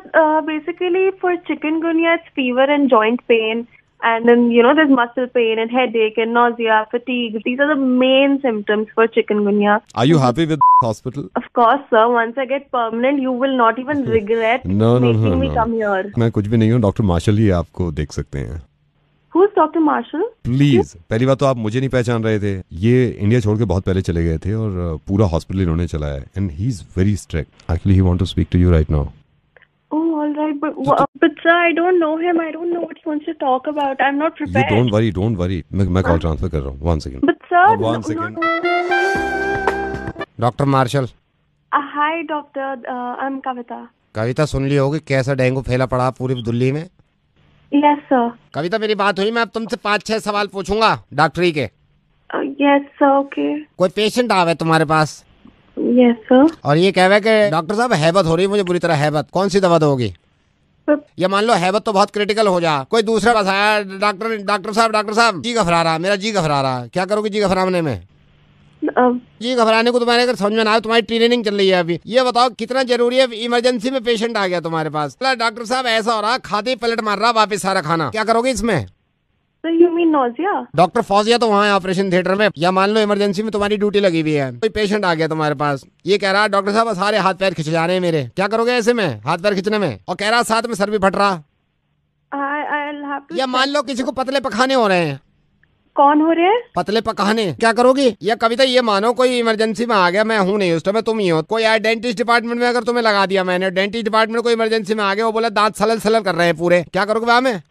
basically for chikungunya, it's fever and joint pain. And then, there's muscle pain and headache and nausea, fatigue. These are the main symptoms for chikungunya. Are you happy with hospital? Of course, sir. Once I get permanent, you will not even regret making me come here. मैं कुछ भी नहीं हूँ, doctor martial ही आपको देख सकते हैं। Who's Dr. Marshall? Please, पहली बात तो आप मुझे नहीं पहचान रहे थे। ये इंडिया छोड़ के बहुत पहले चले गए थे और पूरा हॉस्पिटल इन्होंने चलाया है। And he's very strict. Actually, he wants to speak to you right now. Oh, all right, but sir, I don't know him. I don't know what he wants to talk about. I'm not prepared. You don't worry. मैं call transfer कर रहा हूँ। 1 second. But sir, one second. Doctor Marshall. Hi, doctor. I'm Kavita. Kavita सुन ली होगी कैसा dengue फैला पड़ा पूरी दिल्ली में। Yes, sir. कविता मेरी बात हुई, मैं अब तुमसे 5-6 सवाल पूछूंगा डॉक्टरी के। Yes, sir. Okay. कोई पेशेंट आवे तुम्हारे पास? Yes, sir. और ये कहे कि डॉक्टर साहब हैबत हो रही है मुझे बुरी तरह, हैबत कौन सी दवा दोगी? ये मान लो हैबत तो बहुत क्रिटिकल हो जा, कोई दूसरा पास आया, डॉक्टर साहब जी घबरा रहा, मेरा जी घबरा रहा, क्या करोगे जी घबराने में? जी घबराने को तुम्हारे अगर समझ में ना आए, तुम्हारी ट्रेनिंग चल रही है अभी, ये बताओ कितना जरूरी है? इमरजेंसी में पेशेंट आ गया तुम्हारे पास, डॉक्टर साहब ऐसा हो रहा, खाते ही पलट मार रहा वापिस सारा खाना, क्या करोगे इसमें? You mean nausea? Doctor Fauzia तो वहाँ है ऑपरेशन थिएटर में, या मान लो इमरजेंसी में तुम्हारी ड्यूटी लगी हुई है, कोई पेशेंट आ गया तुम्हारे पास, ये कह रहा डॉक्टर साहब सारे हाथ पैर खिंच जा रहे हैं मेरे, क्या करोगे ऐसे में हाथ पैर खिंचने में? और कह रहा साथ में सर भी फट रहा। या मान लो किसी को पतले पखाने हो रहे हैं। कौन हो रहे हैं? पतले पकाने, क्या करोगी? या कविता ये मानो कोई इमरजेंसी में आ गया, मैं हूँ नहीं उस टाइम, तुम ही हो, कोई यार डेंटिस्ट डिपार्टमेंट में अगर तुम्हें लगा दिया मैंने, डेंटिस्ट डिपार्टमेंट में कोई इमरजेंसी में आ गया, वो बोला दांत सलल कर रहे हैं पूरे, क्या करोगे वहाँ में?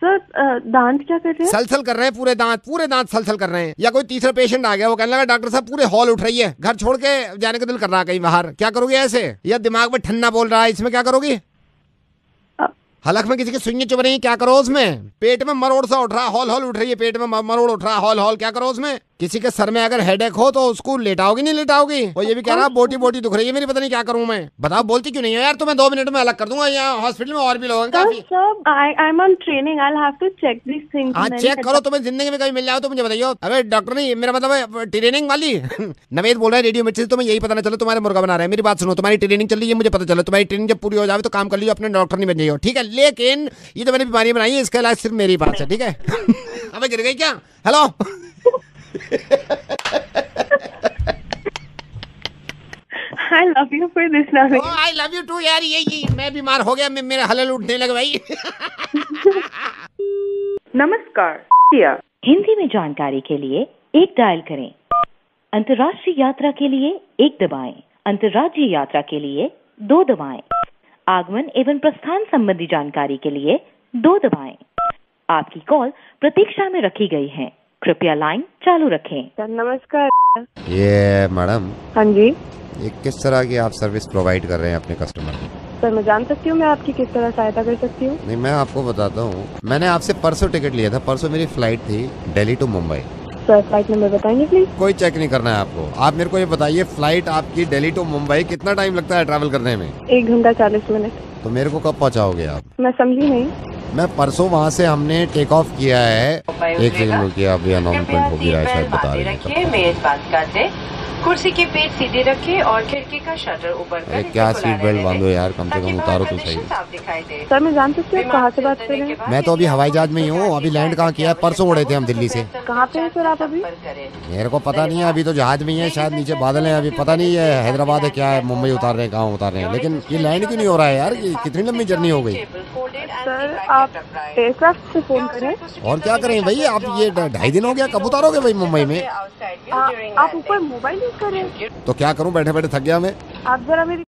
सर दांत क्या कर रहे हैं? सलसल कर रहे हैं पूरे दांत सलसल कर रहे हैं। या कोई तीसरा पेशेंट आ गया, वो कहने लगा डॉक्टर साहब पूरे हॉल उठ रही है, घर छोड़ के जाने का दिल कर रहा है कहीं बाहर, क्या करोगे ऐसे? या दिमाग में ठन्ना बोल रहा है, इसमें क्या करोगी? हलक में किसी की सुइयां चुभ रही है, क्या करो उसमें? पेट में मरोड़ सा उठ रहा, हॉल उठ रही है, पेट में मरोड़ उठ रहा, हॉल, क्या करो उसमें? किसी के सर में अगर हेडेक हो तो उसको लेटाओगी नहीं लेटाओगी? और ये भी कह रहा बोटी दुख रही है मेरी, पता नहीं क्या करूं मैं, बताओ बोलती क्यों नहीं है यार? तो मैं 2 मिनट में अलग कर दूंगा, यहाँ हॉस्पिटल में और भी लोग हैं काफी। I'm on training. I'll have to check these things. हाँ चेक करो, तुम्हें जिंदगी में कभी मिल जाओ तो मुझे बताइए। अबे डॉक्टर नहीं, मेरा मतलब है ट्रेनिंग वाली। नवेद बोल रहा है रेडियो मिर्ची से, तुम्हें यही पता ना चलो तुम्हारे मुर्गा बना रहे हैं। मेरी बात सुनो, तुम्हारी ट्रेनिंग चल रही है, मुझे पता चलो, तुम्हारी ट्रेनिंग जब पूरी हो जाए तो काम कर लीजिए, अपने डॉक्टर नहीं बन जाइए, ठीक है? लेकिन ये तो मैंने बीमारी बनाई है, इसका इलाज सिर्फ मेरी पास है, ठीक है? अबे गिर गई क्या? Hello I love you for this, Naveen. Oh, I love you too यार, ये मैं बीमार हो गया, मेरे हलल उठने लगे भाई। नमस्कार, हिंदी में जानकारी के लिए 1 डायल करें, अंतर्राष्ट्रीय यात्रा के लिए 1 दबाएं, अंतर्राज्यीय यात्रा के लिए 2 दबाएं, आगमन एवं प्रस्थान संबंधी जानकारी के लिए 2 दबाएं। आपकी कॉल प्रतीक्षा में रखी गई है, कृपया लाइन चालू रखें। नमस्कार। ये मैडम। हाँ जी। ये किस तरह की आप सर्विस प्रोवाइड कर रहे हैं अपने कस्टमर को? सर मैं जान सकती हूँ मैं आपकी किस तरह सहायता कर सकती हूँ? नहीं, मैं आपको बताता हूँ, मैंने आपसे परसों टिकट लिया था, परसों मेरी फ्लाइट थी Delhi to Mumbai, flight number बताएंगे प्लीज? कोई चेक नहीं करना है आपको, आप मेरे को ये बताइए फ्लाइट आपकी दिल्ली टू मुंबई कितना टाइम लगता है ट्रैवल करने में? 1 घंटा 40 मिनट। तो मेरे को कब पहुँचाओगे आप? मैं समझी नहीं। मैं परसों वहाँ से हमने टेक ऑफ किया है। एक सेकंड किया, अभी अनाउंसमेंट हो गया है शायद, बता रहे हैं। मेजबान काटे, कुर्सी की पीठ सीधी रखिए और खिड़की का शटर ऊपर अरे क्या सीट बेल्ट बांधो यार, कम से कम उतारो तो सही। सर मैं जान सकती हूँ कहाँ से बात कर रहे हैं? मैं तो अभी हवाई जहाज में ही हूँ। अभी लैंड कहाँ किया है? परसों उड़े थे हम दिल्ली से। कहाँ पे हैं सर आप अभी? मेरे को पता नहीं है, अभी तो जहाज में ही है, शायद नीचे बादल है, अभी पता नहीं है हैदराबाद है क्या है, मुंबई उतार रहे हैं, कहाँ उतार रहे हैं, लेकिन ये लैंड क्यों नहीं हो रहा है यार? कितनी लंबी जर्नी हो गई। सर आप एयरक्राफ्ट से फोन करें। और क्या करें भाई, आप ये 2.5 दिन हो गया, कब उतारोगे भाई मुंबई में? आप ऊपर मोबाइल यूज कर रहे हैं? तो क्या करूं, बैठे बैठे थक गया मैं। आप जरा मेरी